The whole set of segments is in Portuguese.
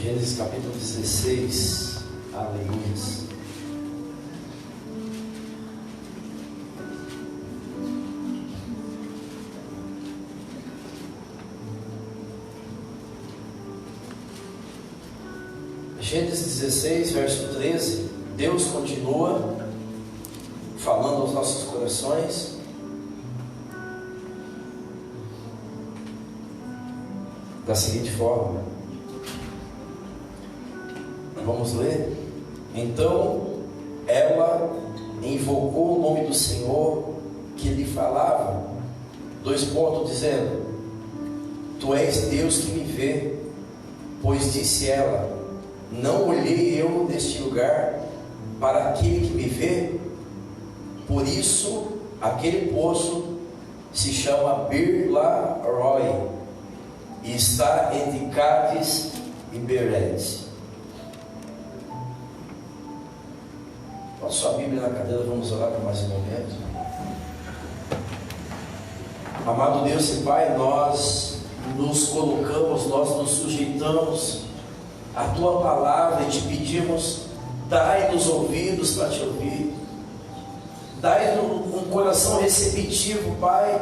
Gênesis capítulo 16, aleluia. Gênesis 16, verso 13, Deus continua falando aos nossos corações. Da seguinte forma, vamos ler? Então ela invocou o nome do Senhor que lhe falava, dizendo: Tu és Deus que me vê. Pois disse ela: Não olhei eu neste lugar para aquele que me vê. Por isso aquele poço se chama Bir-la-roi e está entre Cádiz e Bered. Bota sua Bíblia na cadeira, vamos orar por mais um momento. Amado Deus e Pai, nós nos colocamos, nós nos sujeitamos à Tua palavra e te pedimos: dai-nos ouvidos para te ouvir, dai-nos um coração receptivo, Pai,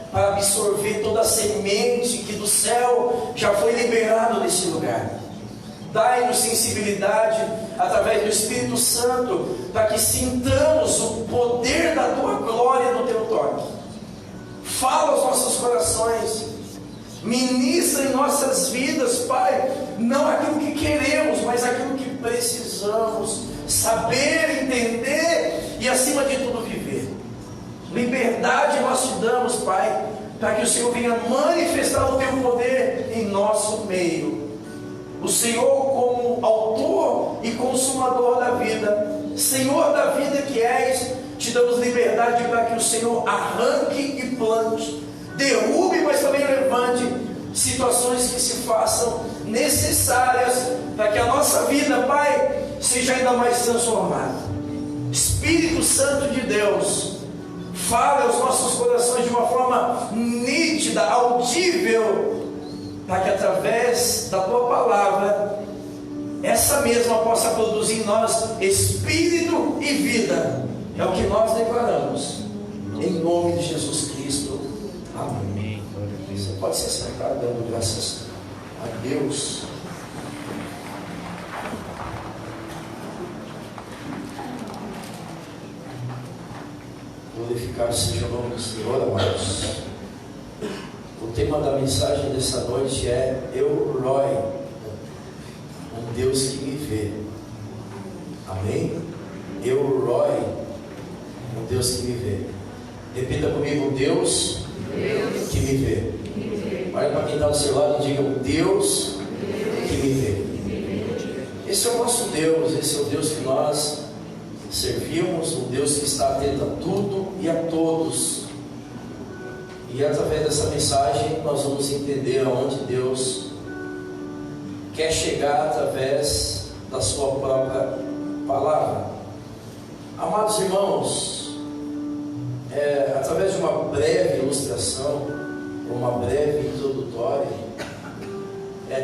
para absorver toda a semente que do céu já foi liberado nesse lugar. Dai-nos sensibilidade através do Espírito Santo, para que sintamos o poder da Tua glória no Teu toque. Fala aos nossos corações, ministra em nossas vidas, Pai, não aquilo que queremos, mas aquilo que precisamos saber, entender e acima de tudo viver. Liberdade nós te damos, Pai, para que o Senhor venha manifestar o Teu poder em nosso meio. O Senhor como autor e consumador da vida, Senhor da vida que és, te damos liberdade para que o Senhor arranque e plante, derrube, mas também levante situações que se façam necessárias para que a nossa vida, Pai, seja ainda mais transformada. Espírito Santo de Deus, fala aos nossos corações de uma forma nítida, audível, para que através da Tua palavra, essa mesma possa produzir em nós espírito e vida. É o que nós declaramos, em nome de Jesus Cristo. Amém. Você pode se assentar dando graças a Deus. Glorificado seja o nome do Senhor, amados. O tema da mensagem dessa noite é El-Roi, um Deus que me vê. Amém? El-Roi, um Deus que me vê. Repita comigo: Deus que me vê. Olha para quem está do seu lado e diga: o Deus que me vê. Esse é o nosso Deus, esse é o Deus que nós servimos, um Deus que está atento a tudo e a todos. E através dessa mensagem nós vamos entender aonde Deus quer chegar através da sua própria palavra. Amados irmãos, através de uma breve ilustração, uma breve introdutória,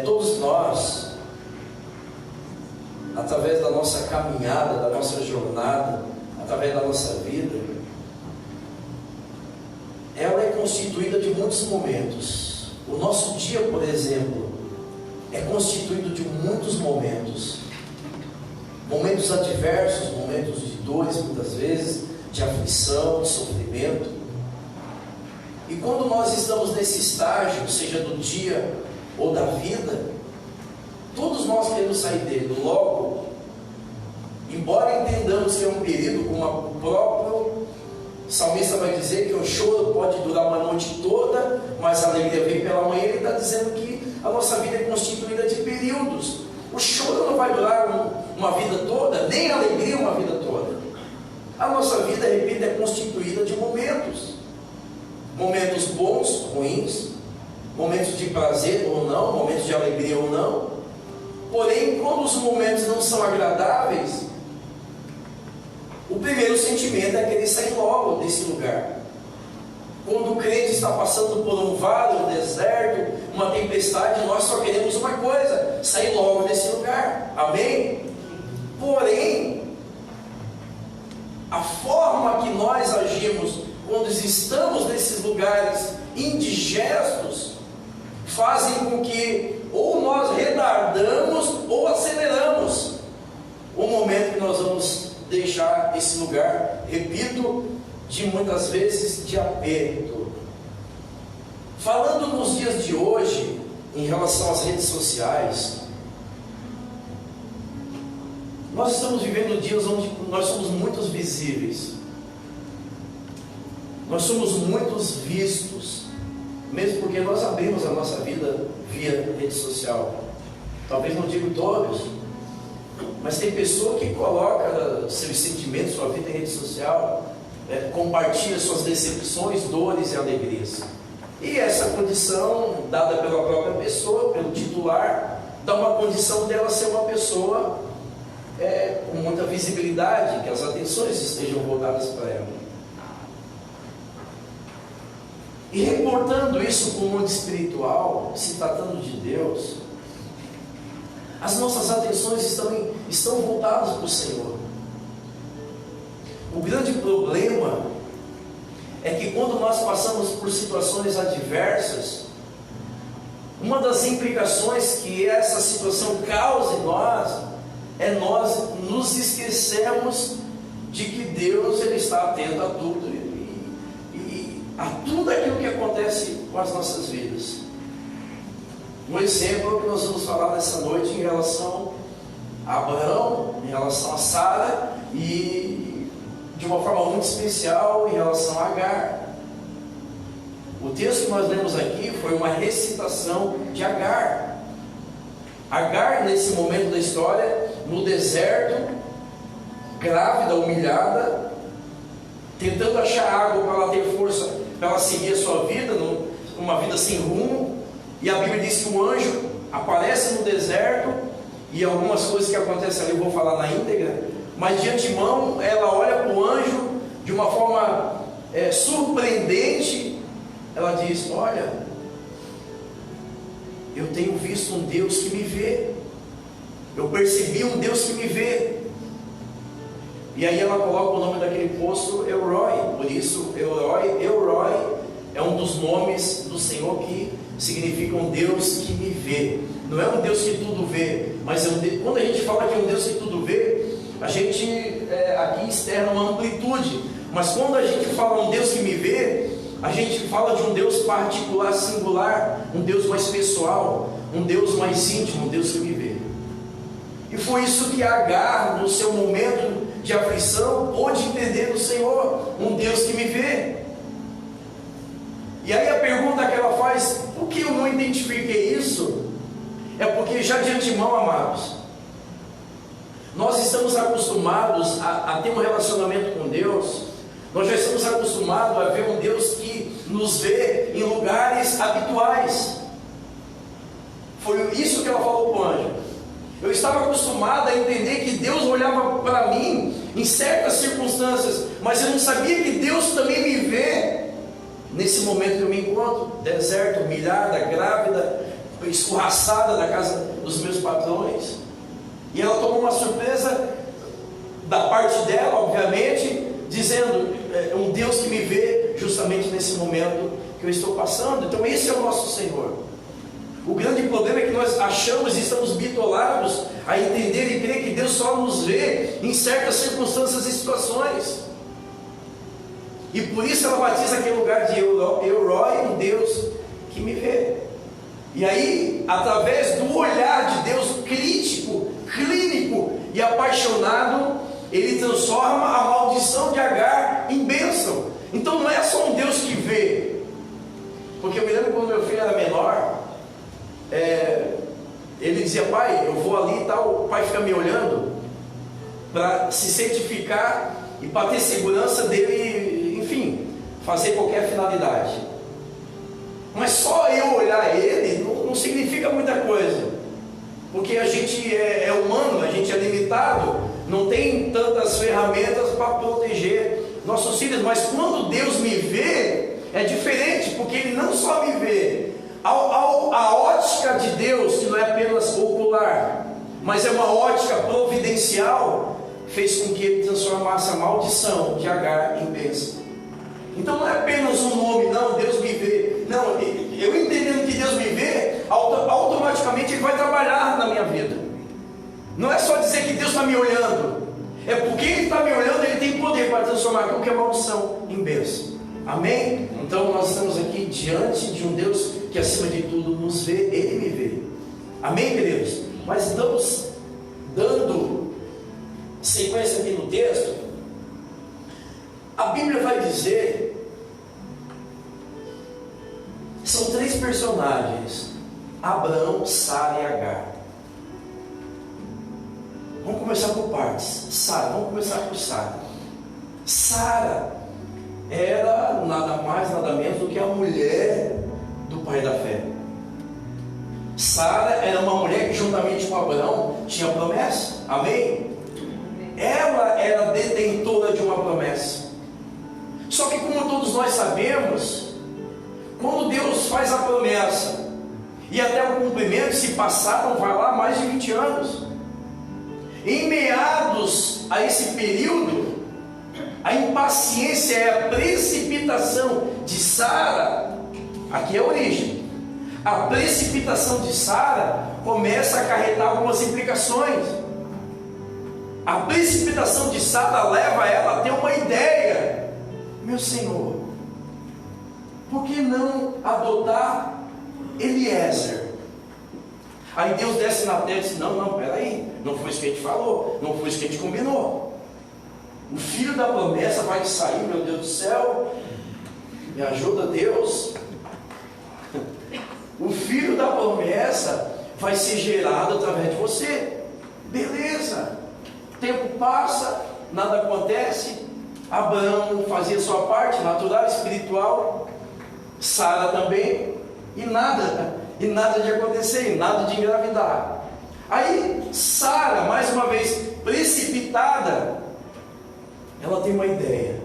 todos nós, através da nossa caminhada, da nossa jornada, através da nossa vida, ela é constituída de muitos momentos. O nosso dia, por exemplo, é constituído de muitos momentos. Momentos adversos, momentos de dores, muitas vezes, de aflição, de sofrimento. E quando nós estamos nesse estágio, seja do dia ou da vida, todos nós queremos sair dele. Logo, embora entendamos que é um período, como o próprio salmista vai dizer que o choro pode durar uma noite toda, mas a alegria vem pela manhã. Ele está dizendo que a nossa vida é constituída de períodos. O choro não vai durar uma vida toda, nem a alegria uma vida toda. A nossa vida, repito, é constituída de momentos. Momentos bons, ruins, momentos de prazer ou não, momentos de alegria ou não. Porém, quando os momentos não são agradáveis, o primeiro sentimento é querer sair logo desse lugar. Quando o crente está passando por um vale, um deserto, uma tempestade, nós só queremos uma coisa: sair logo desse lugar. Amém? Porém, a forma que nós agimos quando estamos nesses lugares indigestos fazem com que ou nós retardamos ou aceleramos o momento que nós vamos deixar esse lugar, repito, de muitas vezes de aperto. Falando nos dias de hoje, em relação às redes sociais, nós estamos vivendo dias onde nós somos muito visíveis, nós somos muito vistos, mesmo porque nós abrimos a nossa vida via rede social. Talvez não digo todos, mas tem pessoa que coloca seus sentimentos, sua vida em rede social, compartilha suas decepções, dores e alegrias. E essa condição, dada pela própria pessoa, pelo titular, dá uma condição dela ser uma pessoa com muita visibilidade, que as atenções estejam voltadas para ela. E reportando isso para o mundo espiritual, se tratando de Deus, as nossas atenções estão voltadas para o Senhor. O grande problema é que quando nós passamos por situações adversas, uma das implicações que essa situação causa em nós é nós nos esquecemos de que Deus ele está atento a tudo e a tudo aquilo que acontece com as nossas vidas. Um exemplo que nós vamos falar nessa noite em relação a Abraão, em relação a Sara e de uma forma muito especial em relação a Agar. O texto que nós lemos aqui foi uma recitação de Agar. Agar, nesse momento da história, no deserto, grávida, humilhada, tentando achar água para ela ter força, para ela seguir a sua vida, uma vida sem rumo. E a Bíblia diz que um anjo aparece no deserto, e algumas coisas que acontecem ali eu vou falar na íntegra, mas de antemão ela olha para o anjo de uma forma surpreendente. Ela diz: olha, eu tenho visto um Deus que me vê, eu percebi um Deus que me vê. E aí ela coloca o nome daquele poço El-Roi. Por isso El-Roi é um dos nomes do Senhor que significa um Deus que me vê. Não é um Deus que tudo vê, mas quando a gente fala que é um Deus que tudo vê, a gente aqui externa uma amplitude. Mas quando a gente fala um Deus que me vê, a gente fala de um Deus particular, singular, um Deus mais pessoal, um Deus mais íntimo, um Deus que me vê. E foi isso que Agar, no seu momento de aflição, pôde entender do Senhor, um Deus que me vê. E aí a pergunta que ela faz: por que eu não identifiquei isso? É porque já de antemão, amados, nós estamos acostumados a ter um relacionamento com Deus. Nós já estamos acostumados a ver um Deus que nos vê em lugares habituais. Foi isso que ela falou para o anjo. Eu estava acostumado a entender que Deus olhava para mim em certas circunstâncias, mas eu não sabia que Deus também me vê nesse momento que eu me encontro, deserto, humilhada, grávida, escorraçada da casa dos meus patrões. E ela tomou uma surpresa da parte dela, obviamente, dizendo: um Deus que me vê justamente nesse momento que eu estou passando. Então esse é o nosso Senhor. O grande problema é que nós achamos e estamos bitolados a entender e crer que Deus só nos vê em certas circunstâncias e situações. E por isso ela batiza aquele lugar de El-Roi, um Deus que me vê. E aí, através do olhar de Deus crítico, clínico e apaixonado, ele transforma a maldição de Agar em bênção. Então não é só um Deus que vê. Porque eu me lembro quando meu filho era menor, ele dizia: pai, eu vou ali e tal. O pai fica me olhando para se certificar e para ter segurança dele, enfim, fazer qualquer finalidade. Mas só eu olhar ele não significa muita coisa, porque a gente é humano, a gente é limitado, não tem tantas ferramentas para proteger nossos filhos. Mas quando Deus me vê, é diferente, porque ele não só me vê. A ótica de Deus, que não é apenas ocular, mas é uma ótica providencial, fez com que ele transformasse a maldição de Agar em bênção. Então não é apenas um nome, não, Deus me vê. Não, eu entendendo que Deus me vê, automaticamente Ele vai trabalhar na minha vida. Não é só dizer que Deus está me olhando, é porque Ele está me olhando, Ele tem poder para transformar qualquer maldição em bênção. Amém? Então nós estamos aqui diante de um Deus que acima de tudo nos vê, Ele me vê. Amém, queridos? Mas estamos dando sequência aqui no texto. A Bíblia vai dizer, são 3 personagens: Abraão, Sara e Agar. Vamos começar por partes. Sara, vamos começar por Sara. Sara era nada mais, nada menos do que a mulher do pai da fé. Sara era uma mulher que juntamente com Abraão tinha promessa. Amém? Ela era detentora de uma promessa. Só que, como todos nós sabemos, quando Deus faz a promessa e até o cumprimento, se passaram, vai lá, mais de 20 anos. Em meados a esse período, a impaciência e a precipitação de Sara, aqui é a origem. A precipitação de Sara começa a acarretar algumas implicações. A precipitação de Sara leva ela a ter uma ideia: meu Senhor, por que não adotar Eliezer? Aí Deus desce na terra e diz: não, peraí, não foi isso que a gente falou, não foi isso que a gente combinou. O filho da promessa vai sair, meu Deus do céu, me ajuda, Deus. O filho da promessa vai ser gerado através de você. Beleza. O tempo passa, nada acontece. Abraão fazia sua parte natural, espiritual, Sara também, e nada de acontecer, nada de engravidar. Aí Sara, mais uma vez precipitada, ela tem uma ideia: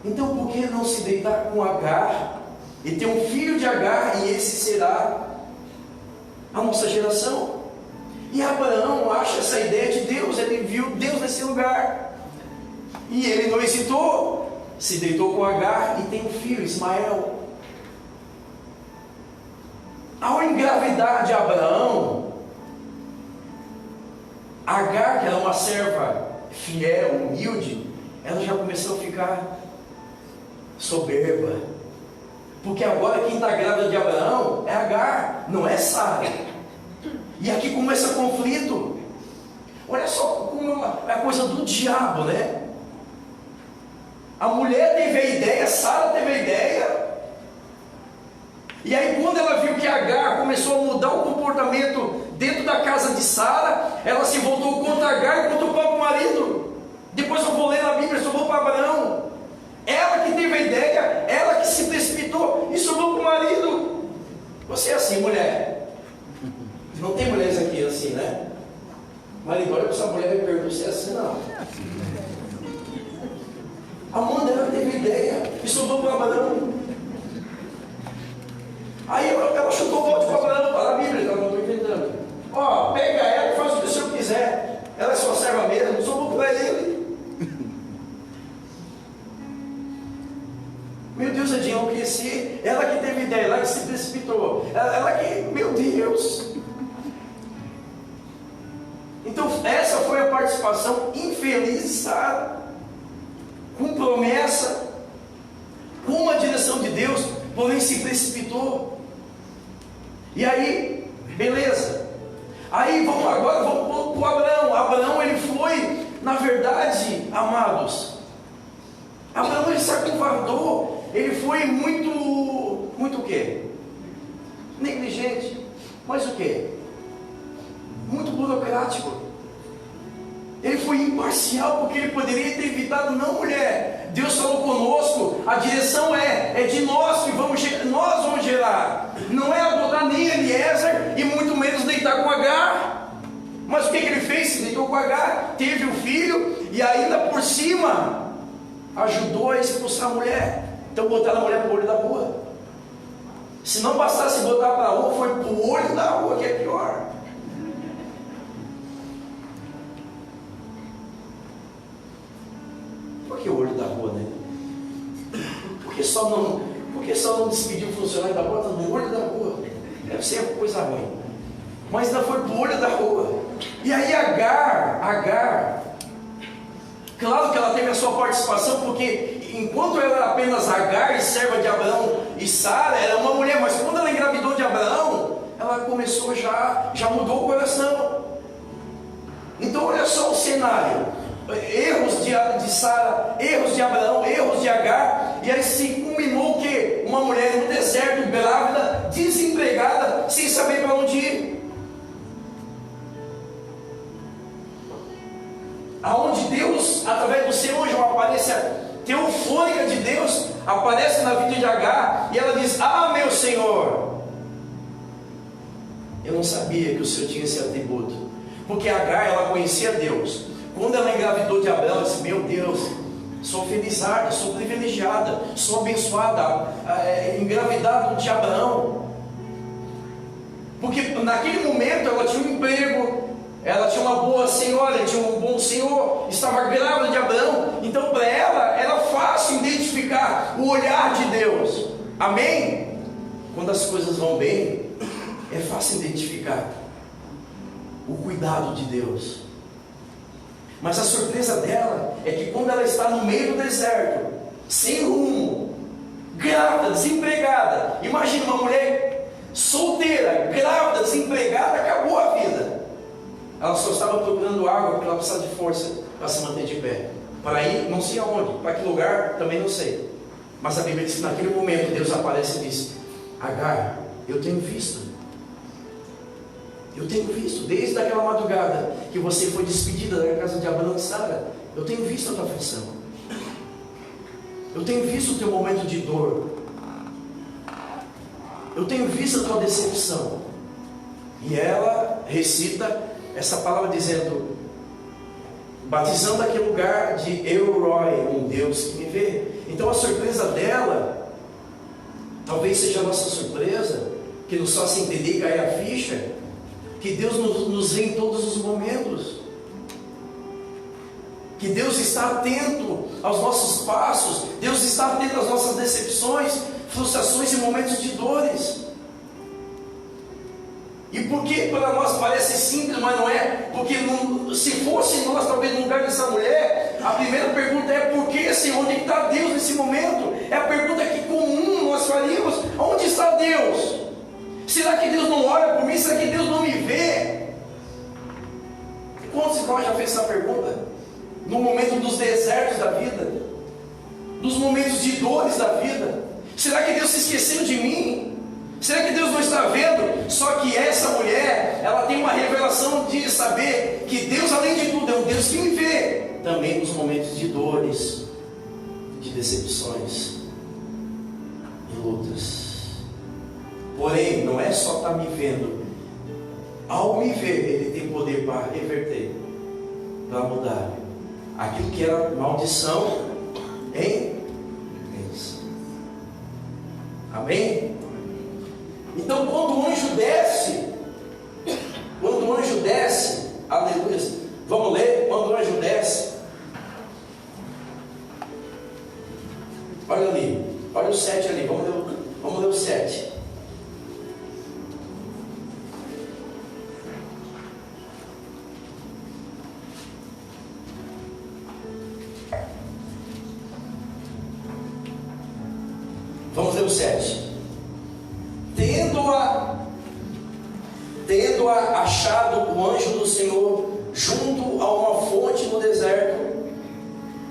então por que não se deitar com Agar e ter um filho de Agar, e esse será a nossa geração? E Abraão acha essa ideia de Deus, ele viu Deus nesse lugar, e ele não hesitou, se deitou com Agar e tem um filho, Ismael. Ao engravidar de Abraão, Agar, que era uma serva fiel, humilde, ela já começou a ficar soberba, porque agora quem está grávida de Abraão é Agar, não é Sara. E aqui começa conflito. Olha só como é a coisa do diabo, né? A mulher teve a ideia, Sara teve a ideia, e aí quando ela viu que Agar começou a mudar o comportamento dentro da casa de Sara, ela se voltou contra Agar e contra o próprio marido. Depois eu vou ler na Bíblia, sobrou para Abraão. Ela que teve a ideia, ela que se precipitou e sobrou para o marido. Você é assim, mulher? Não tem mulheres aqui assim, né? Marido, olha para essa mulher e me pergunta: você é assim? Não. A mãe dela teve ideia e sobrou para Abraão. Aí ela chutou o balde para Abraão, para a Bíblia, eu não estou inventando. Ó, pega ela e faz o que o senhor quiser. Ela é sua serva mesmo, sobrou para ele. Meu Deus, é de enlouquecer. Ela que teve ideia, ela que se precipitou. Ela que, meu Deus. Então essa foi a participação infeliz de Sara, com promessa, com uma direção de Deus, porém se precipitou. E aí, beleza. Aí agora vamos para o Abraão. Abraão, ele foi, na verdade, amados, Abraão, ele se acovardou. Ele foi muito o quê? Negligente. Mas o quê? Muito burocrático. Ele foi imparcial, porque ele poderia ter evitado: não, mulher, Deus falou conosco, a direção é de nós que nós vamos gerar. Não é adotar nem Eliezer e muito menos deitar com Agar. Mas o que ele fez? Se deitou com Agar, teve o filho e ainda por cima ajudou a expulsar a mulher. Então botaram a mulher para o olho da rua. Se não bastasse botar para a rua, foi para o olho da rua, que é pior. Por que o olho da rua, né? Por que só não despediu o funcionário da porta no olho da rua? Deve ser coisa ruim. Mas ainda foi para o olho da rua. E aí Agar, claro que ela teve a sua participação, porque enquanto ela era apenas Agar e serva de Abraão, e Sara era uma mulher, mas quando ela engravidou de Abraão, ela começou já mudou o coração. Então olha só o cenário: erros de Sara, erros de Abraão, erros de Agar, e aí se culminou o quê? Uma mulher no deserto, grávida, desempregada, sem saber para onde ir. Aonde Deus, através do seu anjo, uma aparência teofônica de Deus, aparece na vida de Agar, e ela diz: ah, meu Senhor, eu não sabia que o Senhor tinha esse atributo. Porque Agar, ela conhecia Deus. Quando ela engravidou de Abraão, ela disse: meu Deus, sou felizarda, sou privilegiada, sou abençoada, engravidado de Abraão. Porque naquele momento ela tinha um emprego, ela tinha uma boa senhora, tinha um bom senhor, estava grávida de Abraão. Então para ela era fácil identificar o olhar de Deus. Amém? Quando as coisas vão bem, é fácil identificar o cuidado de Deus. Mas a surpresa dela é que quando ela está no meio do deserto, sem rumo, grávida, desempregada, imagina uma mulher solteira, grávida, desempregada, acabou a vida. Ela só estava procurando água porque ela precisava de força para se manter de pé. Para ir, não sei aonde, para que lugar, também não sei. Mas a Bíblia diz que naquele momento Deus aparece e diz: Agar, eu tenho visto desde aquela madrugada que você foi despedida da casa de Abraão e Sara. Eu tenho visto a tua aflição, eu tenho visto o teu momento de dor, eu tenho visto a tua decepção. E ela recita essa palavra dizendo, batizando aquele lugar de El Roi, um Deus que me vê. Então a surpresa dela talvez seja a nossa surpresa, que nos faça entender e cair a ficha que Deus nos vê em todos os momentos, que Deus está atento aos nossos passos, Deus está atento às nossas decepções, frustrações e momentos de dores. E porque para nós parece simples, mas não é, porque se fosse nós talvez no lugar dessa mulher, a primeira pergunta é: por que, Senhor? Onde está Deus nesse momento? É a pergunta que comum nós faríamos: onde está Deus? Será que Deus não olha por mim? Será que Deus não me vê? Quantos de nós já fez essa pergunta? No momento dos desertos da vida, nos momentos de dores da vida: será que Deus se esqueceu de mim? Será que Deus não está vendo? Só que essa mulher, ela tem uma revelação de saber que Deus, além de tudo, é um Deus que me vê também nos momentos de dores, de decepções e lutas. Porém, não é só estar me vendo. Ao me ver, Ele tem poder para reverter, para mudar aquilo que era maldição em bênção. Amém? Então, quando o anjo desce, aleluia, vamos ler, quando o anjo desce, olha ali, olha o 7 ali, vamos ler o 7. Vamos ler o 7. Tendo-a achado o anjo do Senhor junto a uma fonte no deserto,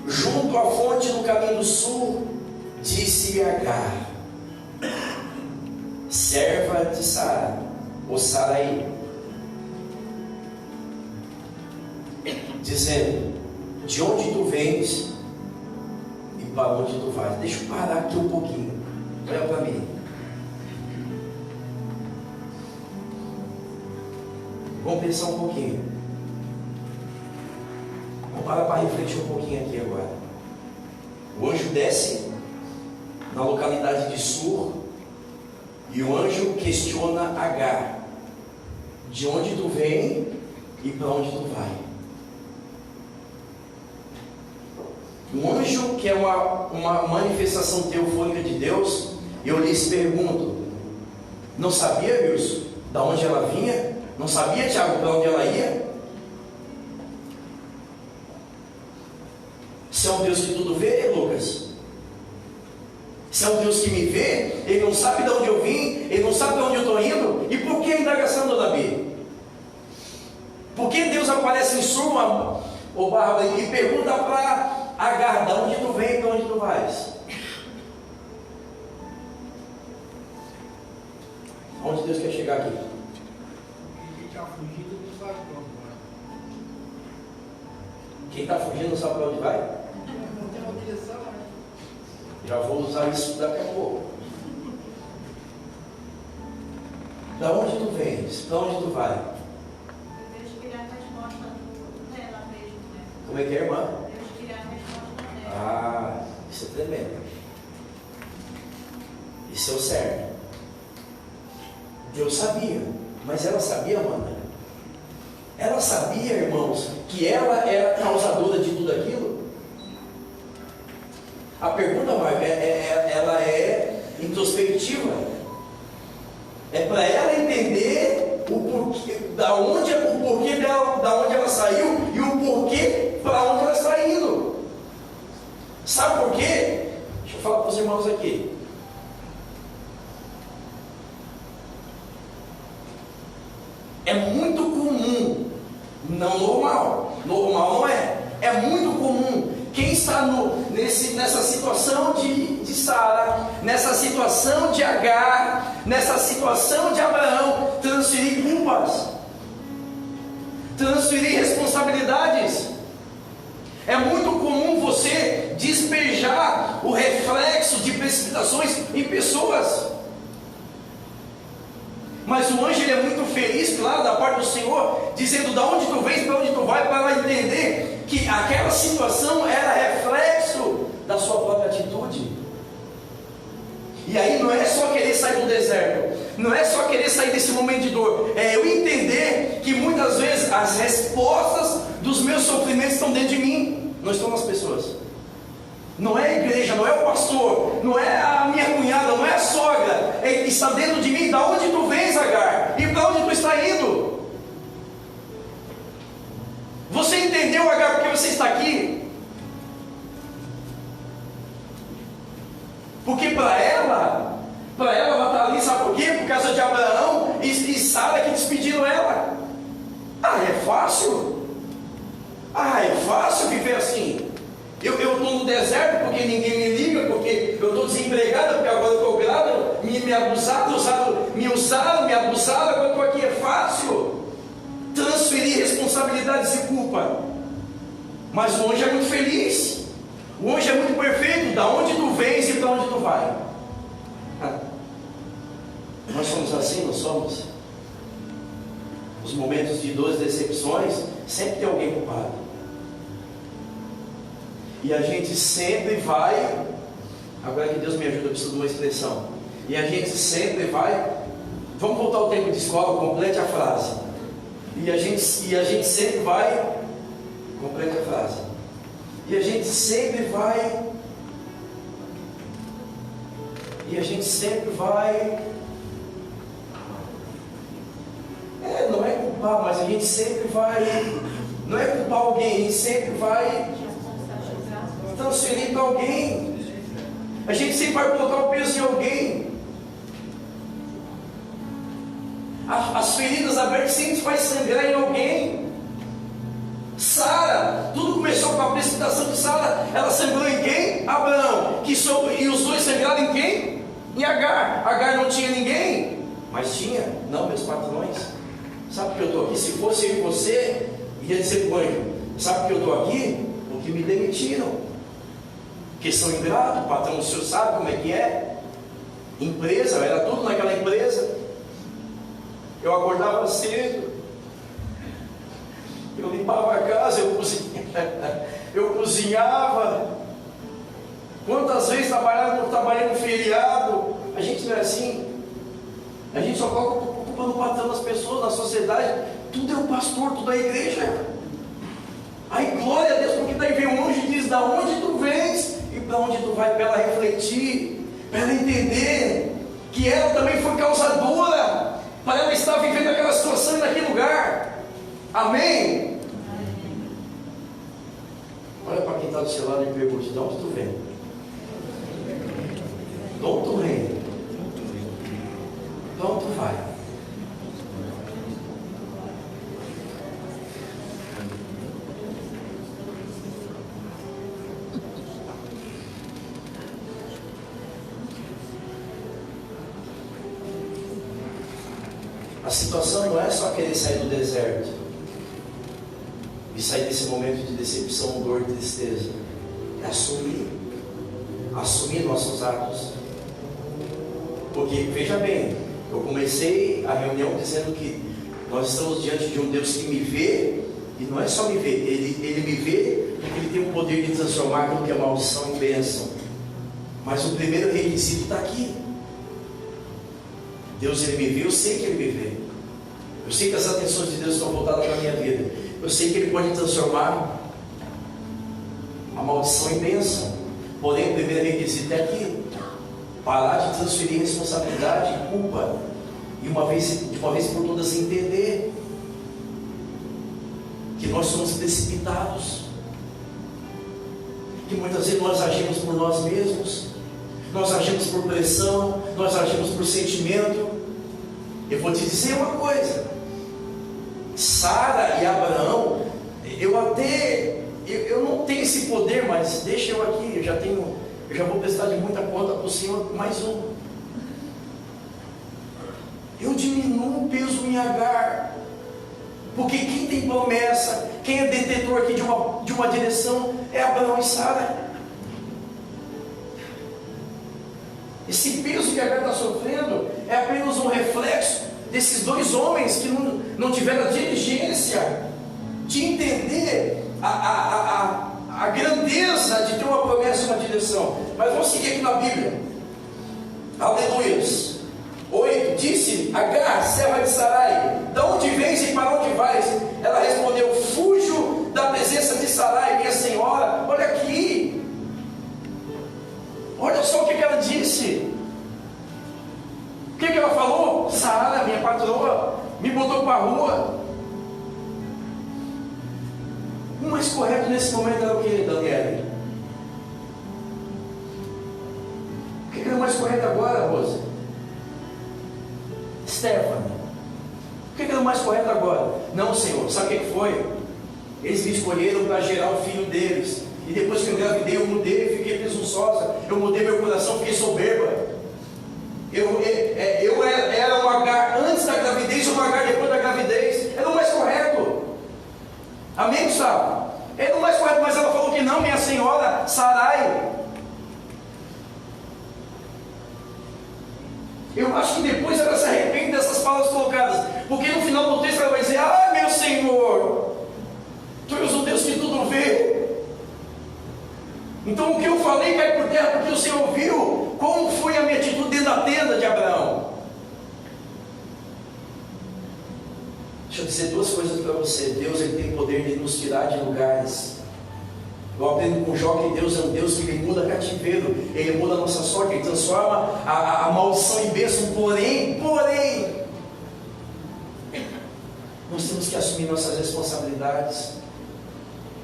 junto à fonte no caminho do sul, disse Agar, serva de Sara, ou Sarai, dizendo: de onde tu vens e para onde tu vais? Deixa eu parar aqui um pouquinho, olha para mim. Vamos pensar um pouquinho. Vamos parar para refletir um pouquinho aqui agora. O anjo desce na localidade de Sur, e o anjo questiona Agar: de onde tu vem e para onde tu vai? Um anjo que é uma manifestação teofônica de Deus. Eu lhes pergunto: não sabia, Wilson, de onde ela vinha? Não sabia, Tiago, para onde ela ia? Se é um Deus que tudo vê, Lucas. Se é um Deus que me vê, Ele não sabe de onde eu vim, Ele não sabe de onde eu estou indo. E por que a indagação, dona B? Por que Deus aparece em Suma, ou Bárbara, e pergunta para Agar: de onde tu vem e para onde tu vais? Onde Deus quer chegar aqui? Quem está fugindo não sabe para onde vai. Quem está fugindo não sabe para onde vai? Não tem uma direção, né? Já vou usar isso daqui a pouco. Da onde tu vens? Para onde tu vai? Eu vejo que ele é a resposta dela mesmo, né? Como é que é, irmã? Eu vejo que ele é a resposta dela. Ah, isso é tremendo. Isso é o certo. Deus sabia, mas ela sabia, Amanda? Ela sabia, irmãos, que ela era causadora de tudo aquilo? A pergunta, Marca, ela é introspectiva. É para ela entender o porquê, da onde ela saiu e o porquê para onde ela está indo. Sabe por quê? Deixa eu falar para os irmãos aqui. É muito comum, não normal não é. É muito comum quem está nessa situação de Sara, nessa situação de Agar, nessa situação de Abraão, transferir culpas, transferir responsabilidades. É muito comum você despejar o reflexo de precipitações em pessoas. Mas o anjo, ele é muito feliz, claro, da parte do Senhor, dizendo: de onde tu vens, para onde tu vai, para ela entender que aquela situação era reflexo da sua própria atitude. E aí não é só querer sair do deserto, não é só querer sair desse momento de dor, é eu entender que muitas vezes as respostas dos meus sofrimentos estão dentro de mim, não estão nas pessoas. Não é a igreja, não é o pastor, não é a minha cunhada, não é a sogra, está dentro de mim. Da onde tu vens, Agar? E para onde tu está indo? Você entendeu, Agar, porque você está aqui? Porque para ela está ali, sabe por quê? Por causa de Abraão e Sara que despediram ela. É fácil? É fácil viver assim? Eu estou no deserto porque ninguém me liga, porque eu estou desempregado, porque agora eu estou grávida, me usaram, me abusaram, agora eu estou aqui. É fácil transferir responsabilidades e culpa. Mas o anjo é muito feliz, o anjo é muito perfeito. Da onde tu vens e para onde tu vai? Nós somos assim, não somos? Os momentos de dores e decepções, sempre tem alguém culpado. E a gente sempre vai, agora que Deus me ajuda, eu preciso de uma expressão. E a gente sempre vai, vamos voltar ao tempo de escola, complete a frase. E a gente sempre vai, complete a frase. E a gente sempre vai, não é culpar, mas a gente sempre vai, não é culpar alguém, a gente sempre vai transferir para alguém. A gente sempre vai colocar o peso em alguém. As feridas abertas sempre vai sangrar em alguém. Sara, tudo começou com a precipitação de Sara. Ela sangrou em quem? Abraão. E os dois sangraram em quem? Em Agar. Agar não tinha ninguém, mas tinha, não, meus patrões. Sabe por que eu estou aqui? Se fosse eu e você, ia dizer para o anjo: sabe por que eu estou aqui? Porque me demitiram. Porque são ingratos, o patrão, o senhor sabe como é que é? Empresa, era tudo naquela empresa. Eu acordava cedo, eu limpava a casa, eu cozinhava, Quantas vezes trabalhando no feriado? A gente não é assim. A gente só coloca a culpa no patrão das pessoas, na sociedade. Tudo é o pastor, tudo é a igreja. Aí glória a Deus, porque daí vem um anjo e diz: da onde tu vens e para onde tu vai, para ela refletir, para ela entender que ela também foi causadora, para ela estar vivendo aquela situação naquele lugar. Amém? Olha para quem está do seu lado e pergunte: de onde tu vem? De onde tu vem? De onde tu vai? A situação não é só querer sair do deserto e sair desse momento de decepção, dor e tristeza. É assumir nossos atos. Porque, veja bem, eu comecei a reunião dizendo que nós estamos diante de um Deus que me vê, e não é só me ver, Ele me vê porque Ele tem o poder de transformar aquilo que é maldição em bênção. Mas o primeiro requisito está aqui. Deus, Ele me vê, eu sei que Ele me vê. Eu sei que as atenções de Deus estão voltadas para a minha vida. Eu sei que Ele pode transformar a maldição em bênção. Porém, o primeiro requisito é aqui: parar de transferir responsabilidade e culpa, e de uma vez por todas entender que nós somos precipitados, que muitas vezes nós agimos por nós mesmos, nós agimos por pressão, nós agimos por sentimento. Eu vou te dizer uma coisa: Sara e Abraão, eu não tenho esse poder, mas deixa eu aqui, eu já vou prestar de muita conta para o Senhor. Mais um: eu diminuo o peso em Agar, porque quem tem promessa, quem é detentor aqui de uma direção, é Abraão e Sara. Esse peso que Agar está sofrendo é apenas um reflexo desses dois homens que não tiveram a diligência de entender a grandeza de ter uma promessa e uma direção. Mas vamos seguir aqui na Bíblia. Aleluias. 8: disse Agar, serva de Sarai: da onde vens e para onde vais? Ela respondeu: fujo da presença de Sarai, minha senhora. Olha aqui, olha só o que ela disse. O que ela falou? Sara, minha patroa, me botou para a rua. O mais correto nesse momento era o que, Daniela? O que era o mais correto agora, Rosa? Stephanie, o que era o mais correto agora? Não, Senhor, sabe o que foi? Eles me escolheram para gerar o filho deles, e depois que eu engravidei, eu mudei, fiquei presunçosa, eu mudei meu coração, fiquei soberba. Eu era um Agar antes da gravidez e um Agar depois da gravidez. Era o mais correto. Amém, Gustavo? Era o mais correto, mas ela falou que não, minha senhora Sarai. Eu acho que depois ela se arrepende dessas palavras colocadas, porque no final do texto ela vai dizer: ah, meu Senhor, Tu és o Deus que tudo vê. Então o que eu falei cai por terra, porque o Senhor viu como foi a minha atitude dentro da tenda de Abraão. Deixa eu dizer duas coisas para você. Deus, Ele tem poder de nos tirar de lugares. Eu aprendo com Jó que Deus é um Deus que Ele muda cativeiro, Ele muda a nossa sorte, Ele transforma a maldição em bênção. Porém, nós temos que assumir nossas responsabilidades.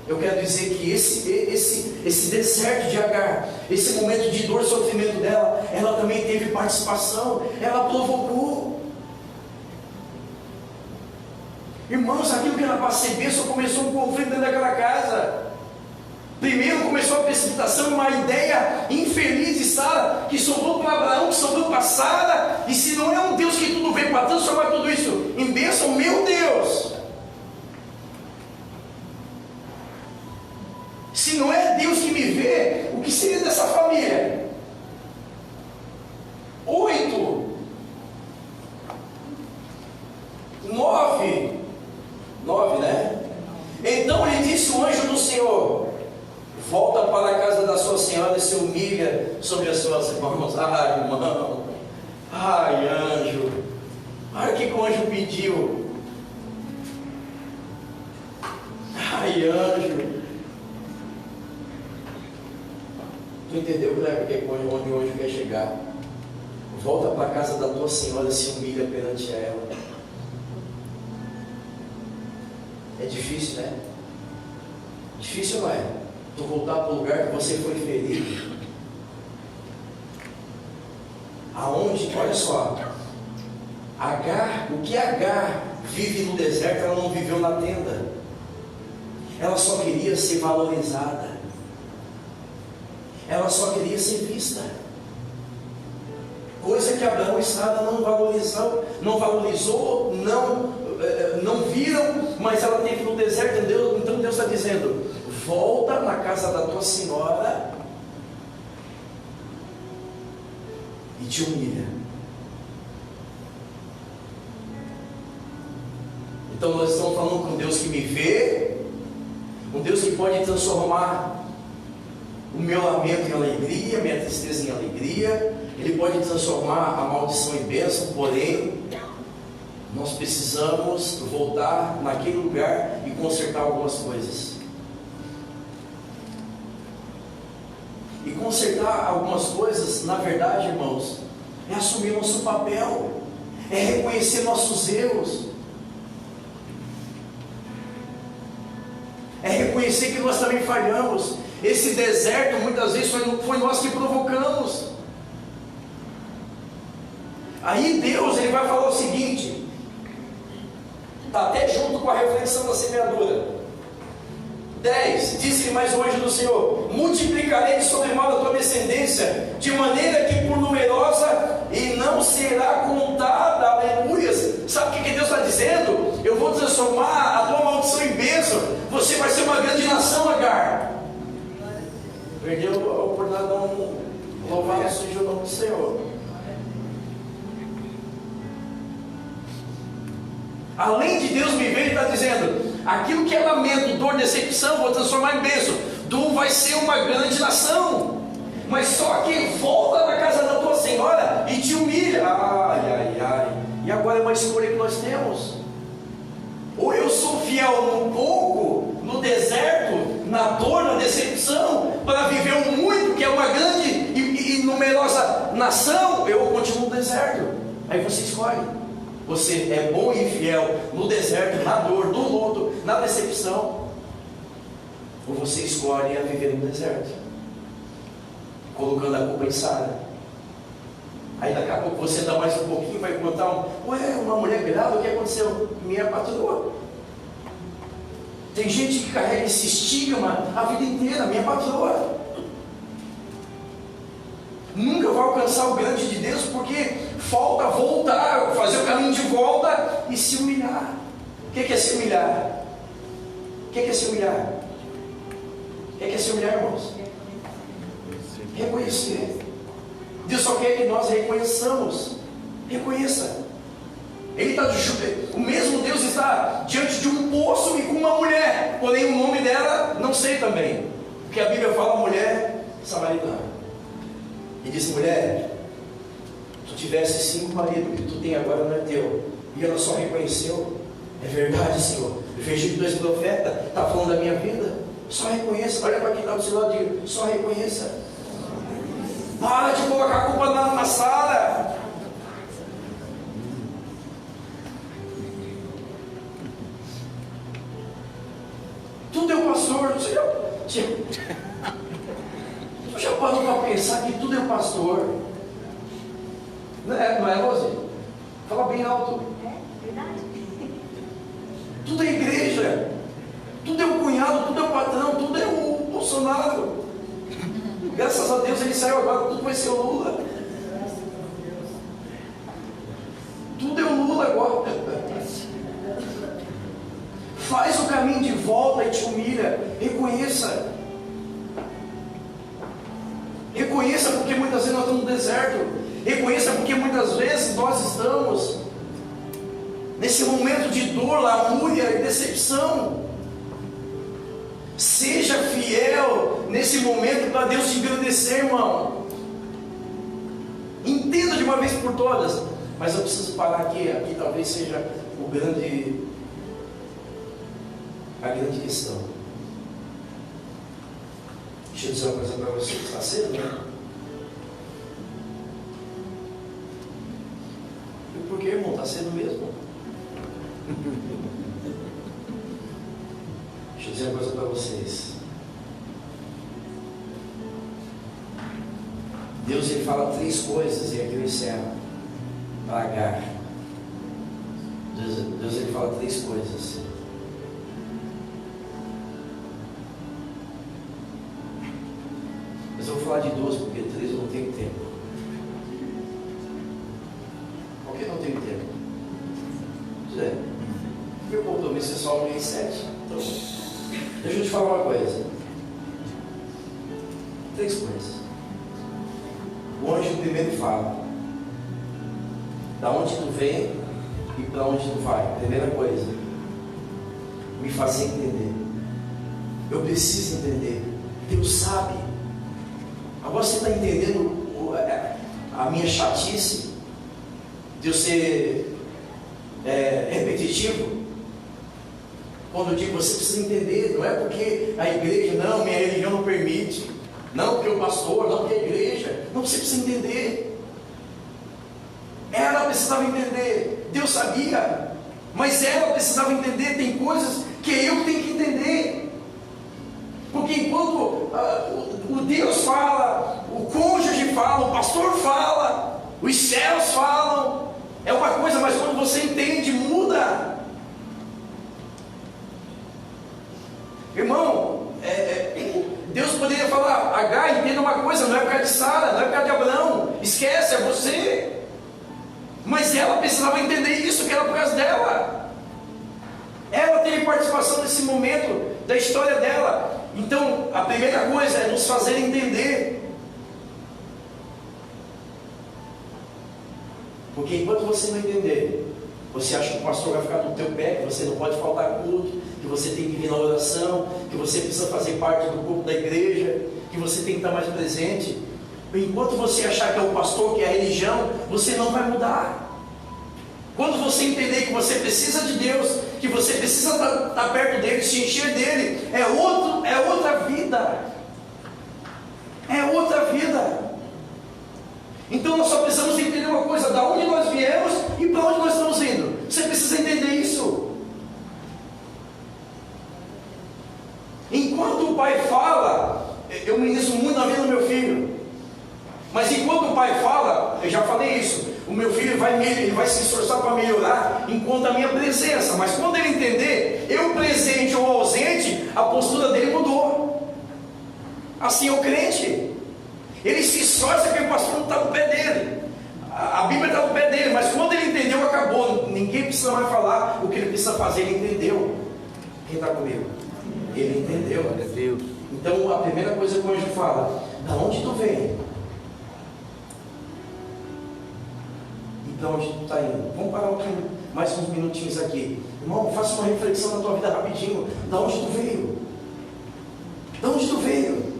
Eu quero dizer que esse deserto de Agar, esse momento de dor e sofrimento dela, ela também teve participação, ela provocou. Irmãos, aquilo que era para ser bênção começou um conflito dentro daquela casa. Primeiro começou a precipitação, uma ideia infeliz de Sara, que sobrou para Abraão, que sobrou para Sara. E se não é um Deus que tudo vê para transformar tudo isso em bênção, meu Deus! Se não é Deus que me vê, o que seria dessa família? 8, 9, né? Então lhe disse o anjo do Senhor: volta para a casa da sua senhora e se humilha sobre as suas mãos. Ai, irmão. Ai, anjo. Olha o que o anjo pediu. Ai, anjo. Tu entendeu, Cleber, onde o anjo quer chegar? Volta para a casa da tua senhora e se humilha perante ela. É difícil, né? Difícil, não é? Tu voltar para o lugar que você foi ferido. Aonde? Olha só. Agar, o que Agar vive no deserto, ela não viveu na tenda. Ela só queria ser valorizada. Ela só queria ser vista. Coisa que Abraão e Sara não valorizou, não viram, mas ela teve no deserto. Então Deus está dizendo: volta na casa da tua senhora e te humilha. Então nós estamos falando com Deus que me vê, um Deus que pode transformar o meu lamento em alegria, minha tristeza em alegria. Ele pode transformar a maldição em bênção, porém nós precisamos voltar naquele lugar e consertar algumas coisas. E consertar algumas coisas, na verdade, irmãos, é assumir nosso papel, é reconhecer nossos erros, é reconhecer que nós também falhamos. Esse deserto muitas vezes foi nós que provocamos. Aí Deus, ele vai falar o seguinte, está até junto com a reflexão da semeadura. 10, disse-lhe mais o anjo do Senhor: multiplicarei de sobremodo a tua descendência, de maneira que por numerosa e não será contada. Aleluias. Sabe o que Deus está dizendo? Eu vou transformar a tua maldição em bênção. Você vai ser uma grande nação, Agar. Perdeu a oportunidade de não louvar o nome do Senhor. Além de Deus me ver, Ele está dizendo: aquilo que é lamento, dor, decepção, vou transformar em bênção. Tu vai ser uma grande nação. Mas só que volta na casa da tua senhora e te humilha. Ai, ai, ai. E agora é uma escolha que nós temos. Ou eu sou fiel no pouco, no deserto, na dor, na decepção, para viver o muito, que é uma grande e numerosa nação, eu continuo no deserto. Aí você escolhe. Você é bom e fiel no deserto, na dor, no luto, na decepção, ou você escolhe a viver no deserto, colocando a culpa em Sara. Aí daqui a pouco você dá mais um pouquinho, vai contar uma mulher grávida, o que aconteceu? Minha patroa. Tem gente que carrega esse estigma a vida inteira, minha patroa. Nunca vai alcançar o grande de Deus, porque falta voltar, fazer o caminho de volta e se humilhar. O que é se humilhar? O que é se humilhar? O que é se humilhar, irmãos? Reconhecer. Deus só quer que nós reconheçamos. Reconheça. O mesmo Deus está diante de um poço e com uma mulher, porém o nome dela não sei também, porque a Bíblia fala mulher samaritana. E diz: mulher, tu tivesse 5 maridos, que tu tem agora não é teu. E ela só reconheceu: é verdade, Senhor, eu vejo que tu és profeta, está falando da minha vida. Só reconheça. Olha para quem está do seu lado e diga: só reconheça. Para de colocar a culpa na Sara. Tu teu pastor, você já parou para pensar que tudo é pastor? Não é, Rose? Fala bem alto. É verdade. Tudo é igreja. Tudo é o cunhado, tudo é o patrão, tudo é o Bolsonaro. Graças a Deus ele saiu agora, tudo vai ser o Lula. Tudo é o Lula agora. Faz o caminho de volta e te humilha. Reconheça. Reconheça, porque muitas vezes nós estamos no deserto. Reconheça, porque muitas vezes nós estamos nesse momento de dor, lamúria e decepção. Seja fiel nesse momento para Deus te engrandecer, irmão. Entenda de uma vez por todas. Mas eu preciso parar aqui. Aqui talvez seja a grande questão. Deixa eu dizer uma coisa para você. Está cedo, né? E por que, irmão? Está cedo mesmo. Deixa eu dizer uma coisa para vocês. Deus, ele fala 3 coisas, e aqui eu encerro, para Agar. Deus, ele fala 3 coisas. Mas eu vou falar de 2, porque 3 eu não tenho tempo. Por que não tenho tempo? Zé, meu compromisso é só 1 e 7. Então, deixa eu te falar uma coisa. 3 coisas. O anjo primeiro fala: da onde tu vem e para onde tu vai. Primeira coisa, me fazer entender. Eu preciso entender. Deus sabe. Agora você está entendendo a minha chatice de eu ser repetitivo? Quando eu digo você precisa entender, não é porque a igreja, não, minha religião não permite, não porque o pastor, não porque a igreja. Não, você precisa entender. Ela precisava entender. Deus sabia, mas ela precisava entender. Tem coisas que eu tenho que entender. Porque enquanto o Deus fala, o cônjuge fala, o pastor fala, os céus falam, é uma coisa, mas quando você entende, muda. Irmão, Deus poderia falar: Agar, entenda uma coisa, não é por causa de Sara, não é por causa de Abraão, esquece, é você. Mas ela precisava entender isso, que era por causa dela. Ela teve participação nesse momento da história dela. Então, a primeira coisa é nos fazer entender. Porque enquanto você não entender, você acha que o pastor vai ficar do teu pé, que você não pode faltar culto, que você tem que vir na oração, que você precisa fazer parte do corpo da igreja, que você tem que estar mais presente. Enquanto você achar que é o pastor, que é a religião, você não vai mudar. Quando você entender que você precisa de Deus, que você precisa estar perto dele, se encher dele, é outra vida. É outra vida. Então nós só precisamos entender uma coisa: da onde nós viemos e para onde nós estamos indo. Você precisa entender isso. Enquanto o pai fala, eu ministro muito na vida do meu filho. Mas enquanto o pai fala, eu já falei isso, o meu filho ele vai se esforçar para melhorar enquanto a minha presença. Mas quando ele entender, eu presente ou ausente, a postura dele mudou. Assim é o crente. Ele se esforça porque o pastor não está no pé dele. A Bíblia está no pé dele, mas quando ele entendeu, acabou. Ninguém precisa mais falar o que ele precisa fazer, ele entendeu. Quem está comigo? Ele entendeu. Então a primeira coisa que o anjo fala: da onde tu vem? E para onde tu está indo? Vamos parar mais uns minutinhos aqui. Irmão, faça uma reflexão na tua vida rapidinho. Da onde tu veio? Da onde tu veio?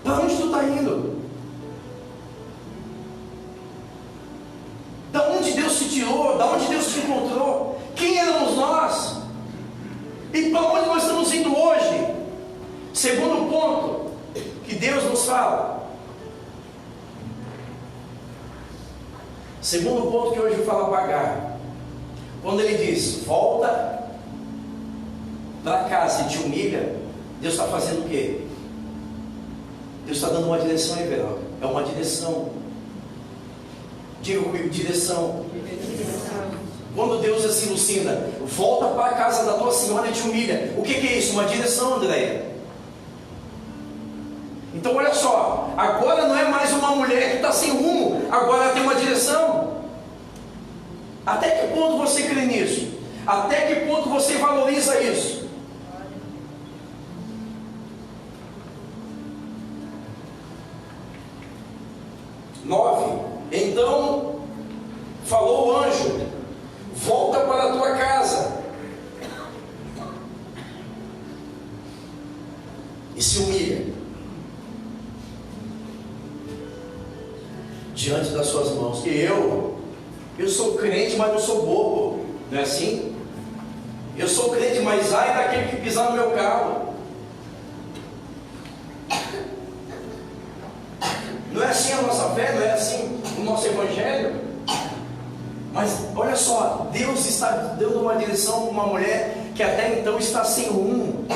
Para onde tu está indo? Da onde Deus te tirou? Da onde Deus te encontrou? Quem éramos nós? E para onde nós estamos indo hoje? Segundo ponto que Deus nos fala. Segundo ponto que hoje eu falo para Agar. Quando ele diz: volta para casa e te humilha, Deus está fazendo o quê? Deus está dando uma direção aí, Verão. É uma direção. Diga comigo: direção. Quando Deus assim, Lucina, volta para a casa da tua senhora e te humilha. O que é isso? Uma direção, Andréia. Então olha só, agora não é mais uma mulher que está sem rumo, agora ela tem uma direção. Até que ponto você crê nisso? Até que ponto você valoriza isso? Então falou o anjo: volta para a tua casa. E se humilha diante das suas mãos. E eu sou crente, mas não sou bobo, não é assim? Eu sou crente, mas ai daquele que pisar no meu carro. Não é assim a nossa fé, não é assim o nosso evangelho. Mas olha só, Deus está dando uma direção para uma mulher que até então está sem rumo.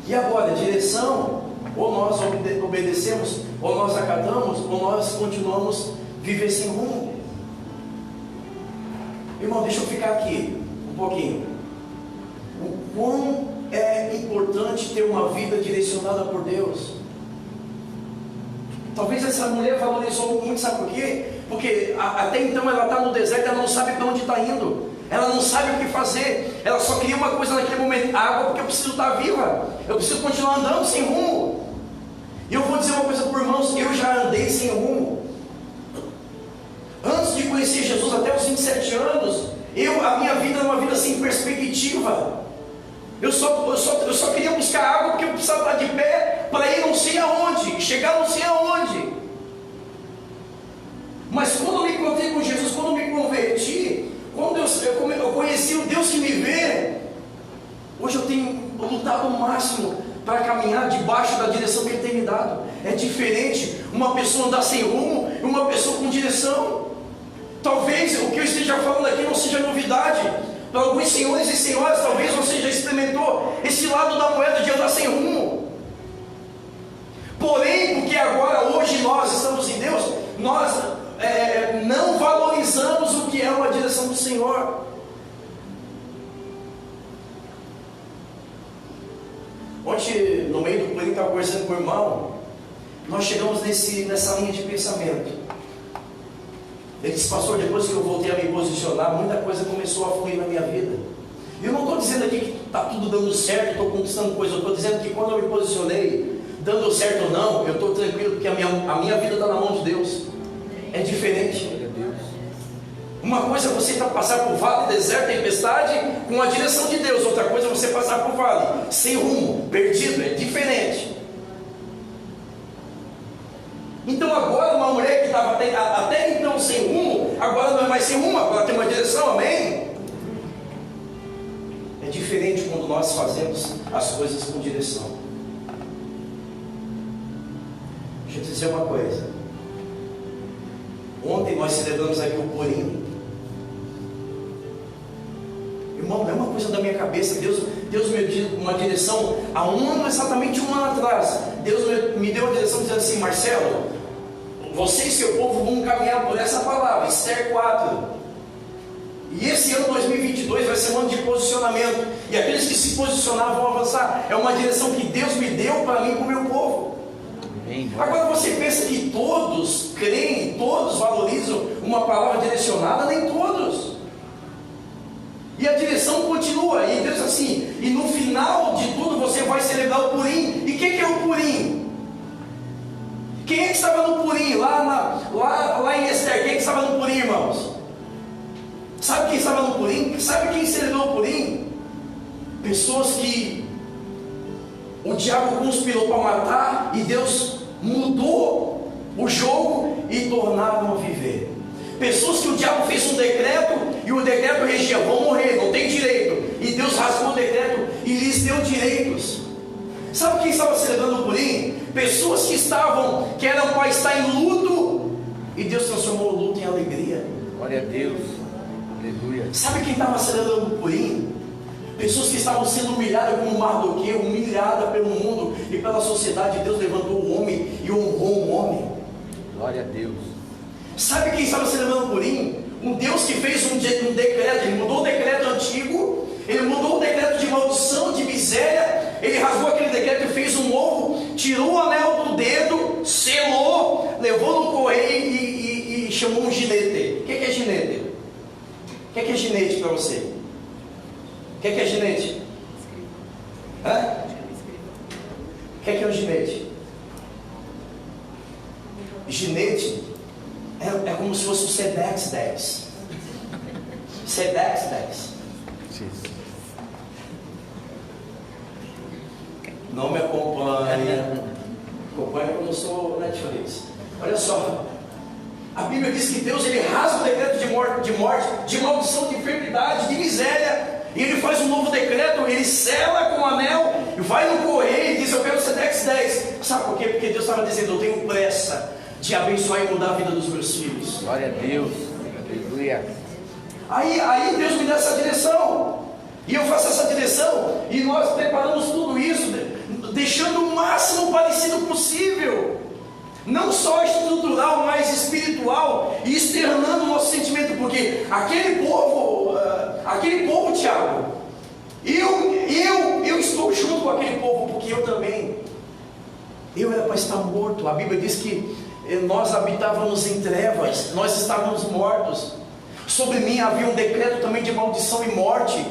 E agora, direção, ou nós obedecemos, ou nós acatamos, ou nós continuamos a viver sem rumo. Irmão, deixa eu ficar aqui um pouquinho. O quão é importante ter uma vida direcionada por Deus. Talvez essa mulher valorizou muito, sabe por quê? Porque até então ela está no deserto, ela não sabe para onde está indo, ela não sabe o que fazer, ela só queria uma coisa naquele momento: água, porque eu preciso estar viva, eu preciso continuar andando sem rumo. E eu vou dizer uma coisa para os irmãos: eu já andei sem rumo. Antes de conhecer Jesus, até os 27 anos, a minha vida era uma vida sem perspectiva. Eu só queria buscar água porque eu precisava estar de pé para ir não sei aonde, chegar não sei aonde. Mas quando eu me encontrei com Jesus, quando eu me converti, quando eu conheci o Deus que me vê, hoje eu tenho lutado o máximo para caminhar debaixo da direção que Ele tem me dado. É diferente uma pessoa andar sem rumo e uma pessoa com direção. Talvez o que eu esteja falando aqui não seja novidade para alguns senhores e senhoras. Talvez você já experimentou esse lado da moeda de andar sem rumo. Porém, porque agora, hoje nós estamos em Deus, nós não valorizamos o que é uma direção do Senhor. Ontem, no meio do plano, estava conversando com o irmão, nós chegamos nessa linha de pensamento. Ele disse: pastor, depois que eu voltei a me posicionar, muita coisa começou a fluir na minha vida. E eu não estou dizendo aqui que está tudo dando certo, estou conquistando coisa. Eu estou dizendo que quando eu me posicionei, dando certo ou não, eu estou tranquilo, porque a minha vida está na mão de Deus. É diferente. Uma coisa é você passar por vale, deserto, tempestade, com a direção de Deus. Outra coisa é você passar por vale, sem rumo, perdido. É diferente. Então agora uma mulher que estava até então sem rumo, agora não é mais sem rumo, agora tem uma direção, amém? É diferente quando nós fazemos as coisas com direção. Deixa eu te dizer uma coisa. Ontem nós celebramos aqui o Purim. Irmão, não é uma coisa da minha cabeça. Deus me deu uma direção há exatamente um ano atrás. Deus me deu uma direção dizendo assim: Marcelo, você e seu povo vão caminhar por essa palavra, Esther 4. E esse ano 2022 vai ser um ano de posicionamento. E aqueles que se posicionar vão avançar. É uma direção que Deus me deu para mim e para o meu povo. Agora você pensa que todos creem, todos valorizam uma palavra direcionada? Nem todos. E a direção continua. E Deus assim: e no final de tudo você vai celebrar o Purim. E o que é o Purim? Quem é que estava no Purim? Lá em Esther, quem é que estava no Purim, irmãos? Sabe quem estava no Purim? Sabe quem celebrou o Purim? Pessoas que o diabo conspirou para matar e Deus mudou o jogo e tornaram a viver. Pessoas que o diabo fez um decreto e o decreto regia: vão morrer, não tem direito. E Deus rasgou o decreto e lhes deu direitos. Sabe quem estava celebrando o Purim? Pessoas que eram para estar em luto, e Deus transformou o luto em alegria. Glória a Deus, aleluia. Sabe quem estava celebrando o Purim? Pessoas que estavam sendo humilhadas como Mardoqueu, humilhada pelo mundo e pela sociedade. Deus levantou o homem e honrou o homem. Glória a Deus. Sabe quem estava celebrando o Purim? Um Deus que fez um decreto. Ele mudou o decreto antigo, ele mudou o decreto de maldição, de miséria. Ele rasgou aquele decreto e fez um novo, tirou o anel do dedo, selou, levou no correio e chamou um ginete. O que é ginete? O que é ginete para você? O que é ginete? Hã? O que é um ginete? Ginete é como se fosse o Sedex 10. Sedex 10. Não me acompanha. Acompanha quando eu sou Netflix. Olha só. A Bíblia diz que Deus ele rasga o decreto de morte, de maldição, de enfermidade, de miséria. E ele faz um novo decreto, ele sela com o anel e vai no correio e diz: eu quero Sedex 10. Sabe por quê? Porque Deus estava dizendo: eu tenho pressa de abençoar e mudar a vida dos meus filhos. Glória a Deus. Aleluia. Aí Deus me dá essa direção. E eu faço essa direção. E nós preparamos tudo isso, deixando o máximo parecido possível. Não só estrutural, mas espiritual. E externando o nosso sentimento. Porque aquele povo, Tiago, eu estou junto com aquele povo. Porque eu também. Eu era para estar morto. A Bíblia diz que nós habitávamos em trevas. Nós estávamos mortos. Sobre mim havia um decreto também de maldição e morte.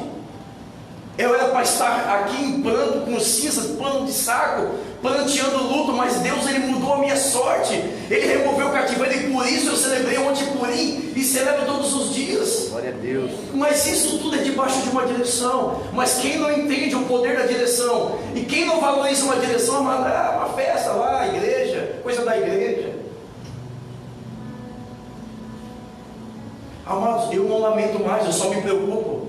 Eu era para estar aqui em pranto, com cinzas, pano de saco, planteando luto, mas Deus ele mudou a minha sorte. Ele removeu o cativeiro e por isso eu celebrei ontem Purim e celebro todos os dias. Glória a Deus. Mas isso tudo é debaixo de uma direção. Mas quem não entende o poder da direção e quem não valoriza uma direção, uma festa lá, igreja, coisa da igreja. Amados, eu não lamento mais, eu só me preocupo.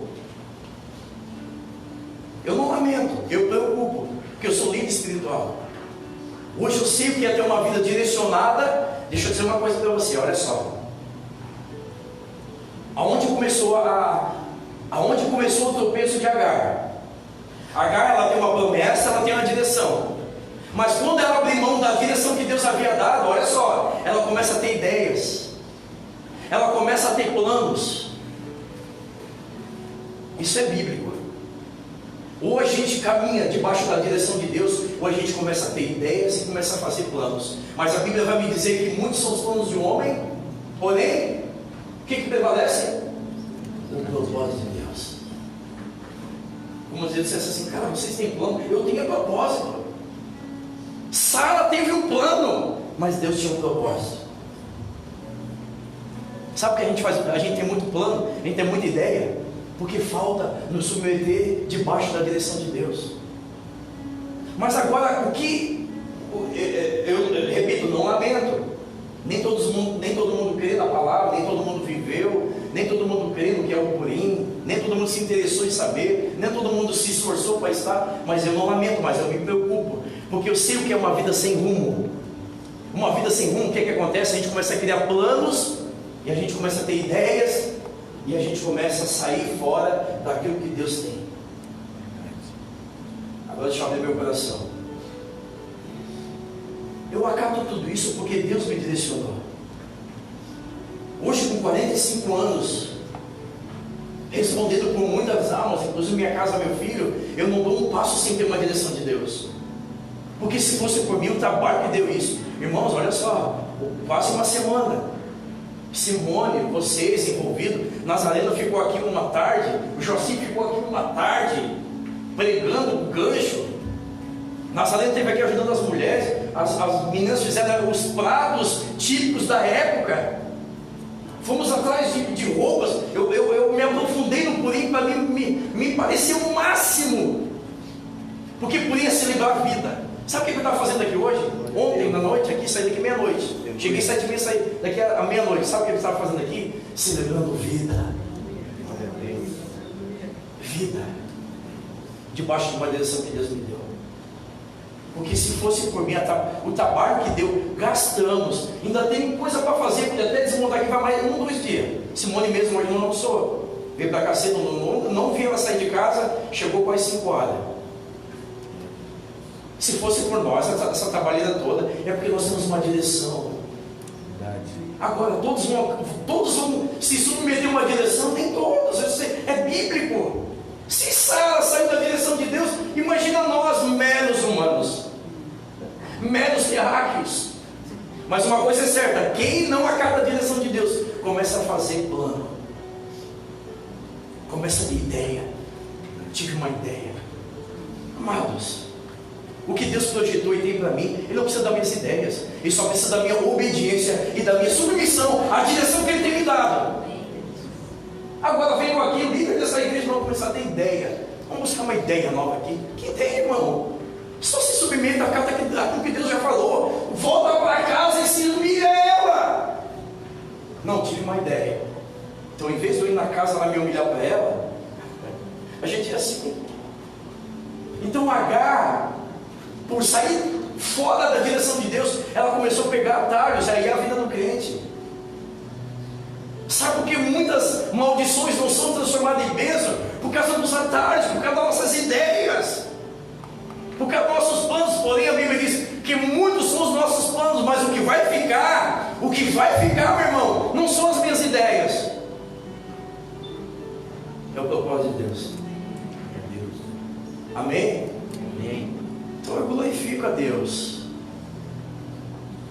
Eu não lamento, eu preocupo, porque eu sou líder espiritual. Hoje eu sei o que é ter uma vida direcionada. Deixa eu dizer uma coisa para você, olha só. Aonde começou o tropeço de Agar? Agar, ela tem uma promessa, ela tem uma direção. Mas quando ela abre mão da direção que Deus havia dado, olha só, ela começa a ter ideias. Ela começa a ter planos. Isso é bíblico. Ou a gente caminha debaixo da direção de Deus, ou a gente começa a ter ideias e começa a fazer planos. Mas a Bíblia vai me dizer que muitos são os planos de um homem, porém, o que prevalece? O propósito de Deus. Como se dissesse assim: cara, vocês têm plano? Eu tenho propósito. Sara teve um plano, mas Deus tinha um propósito. Sabe o que a gente faz? A gente tem muito plano, a gente tem muita ideia, porque falta nos submeter debaixo da direção de Deus. Mas agora, eu repito, não lamento. Nem todo mundo crê na palavra, nem todo mundo viveu, nem todo mundo crê no que é o Purim, nem todo mundo se interessou em saber, nem todo mundo se esforçou para estar. Mas eu não lamento, mas eu me preocupo, porque eu sei o que é uma vida sem rumo. Uma vida sem rumo, o que acontece? A gente começa a criar planos, e a gente começa a ter ideias, e a gente começa a sair fora daquilo que Deus tem. Agora deixa eu abrir meu coração. Eu acato tudo isso porque Deus me direcionou. Hoje, com 45 anos, respondendo por muitas almas, inclusive minha casa, meu filho, eu não dou um passo sem ter uma direção de Deus. Porque se fosse por mim, o trabalho que deu isso. Irmãos, olha só, quase uma semana. Simone, vocês envolvidos, Nazareno ficou aqui uma tarde, o Joci ficou aqui uma tarde, pregando o gancho. Nazareno esteve aqui ajudando as mulheres, as meninas fizeram os pratos típicos da época. Fomos atrás de roupas, eu me aprofundei no Purim para me parecer o máximo, porque Purim é celebrar a vida. Sabe o que eu estava fazendo aqui hoje? Ontem, na noite, aqui, saí daqui meia-noite. Cheguei às 7h30, saí daqui à meia-noite. Sabe o que eu estava fazendo aqui? Celebrando vida. Vida. Debaixo de uma direção que Deus me deu. Porque se fosse por mim, o trabalho que deu, gastamos. Ainda tem coisa para fazer, podia até desmontar aqui, vai mais 1 ou 2 dias. Simone mesmo hoje não almoçou. Veio para cá cedo, não vi ela sair de casa, chegou quase 5 horas. Se fosse por nós, essa trabalheira toda, é porque nós temos uma direção. Agora, todos vão se submeter a uma direção, nem todos, é bíblico. Se Sara saiu da direção de Deus, imagina nós, meros humanos, meros terráqueos. Mas uma coisa é certa: quem não acata a direção de Deus, começa a fazer plano, começa a ter ideia. Tive uma ideia. Amados, o que Deus projetou e tem para mim, Ele não precisa das minhas ideias, Ele só precisa da minha obediência e da minha submissão à direção que Ele tem me dado. Agora venho aqui, o líder dessa igreja, vamos começar a ter ideia. Vamos buscar uma ideia nova aqui. Que ideia, irmão? Só se submeta aquilo que Deus já falou. Volta para casa e se humilha ela. Não, tive uma ideia. Então, em vez de eu ir na casa lá me humilhar para ela, a gente é assim. Então, Agar, por sair fora da direção de Deus, ela começou a pegar atalhos. Aí é a vida do crente. Sabe por que muitas maldições não são transformadas em bênção? Por causa dos atalhos, por causa das nossas ideias, por causa dos nossos planos. Porém, a Bíblia diz que muitos são os nossos planos, mas o que vai ficar, meu irmão, não são as minhas ideias, é o propósito de Deus. Amém? Amém. Então eu glorifico a Deus,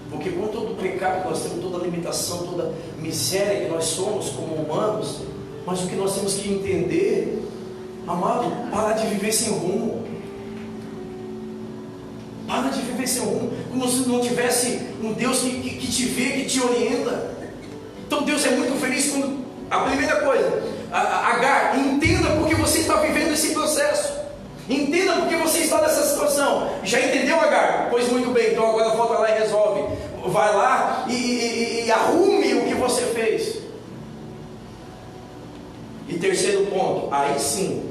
porque com todo o pecado que nós temos, toda a limitação, toda a miséria que nós somos como humanos, mas o que nós temos que entender, amado, parar de viver sem rumo. Para de viver sem rumo, como se não tivesse um Deus que te vê, que te orienta. Então Deus é muito feliz quando, a primeira coisa, Agar, entenda porque você está vivendo esse processo. Entenda porque você está nessa situação. Já entendeu, Agar? Pois muito bem, então agora volta lá e resolve. Vai lá e arrume o que você fez. E terceiro ponto, aí sim,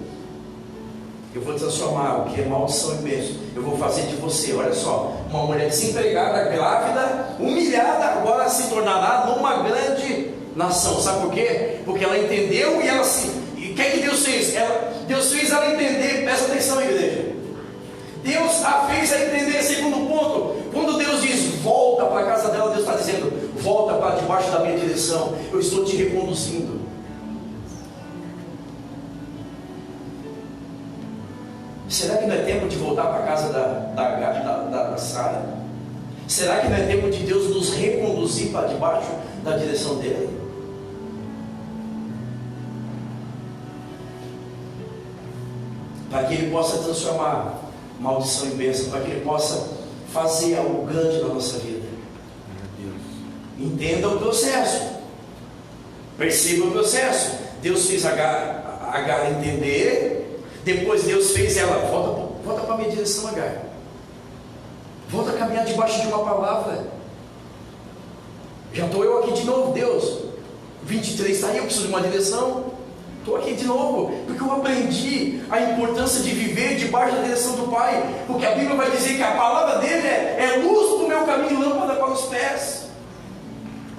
eu vou transformar o que é maldição em bênção. Eu vou fazer de você, olha só, uma mulher desempregada, grávida, humilhada, agora se tornará numa grande nação. Sabe por quê? Porque ela entendeu e ela se... E o que é que Deus fez? Deus fez ela entender, presta atenção, igreja. Deus a fez a entender, segundo ponto. Quando Deus diz, volta para a casa dela, Deus está dizendo, volta para debaixo da minha direção. Eu estou te reconduzindo. Será que não é tempo de voltar para a casa da Sara? Será que não é tempo de Deus nos reconduzir para debaixo da direção dele? Para que ele possa transformar maldição em bênção, para que ele possa fazer algo grande na nossa vida. Entenda o processo, perceba o processo. Deus fez Agar entender, depois Deus fez ela, volta para a minha direção, Agar, volta a caminhar debaixo de uma palavra. Já estou eu aqui de novo, Deus, 23 está aí, eu preciso de uma direção. Estou aqui de novo, porque eu aprendi a importância de viver debaixo da direção do Pai, porque a Bíblia vai dizer que a palavra dele é luz do meu caminho e lâmpada para os pés.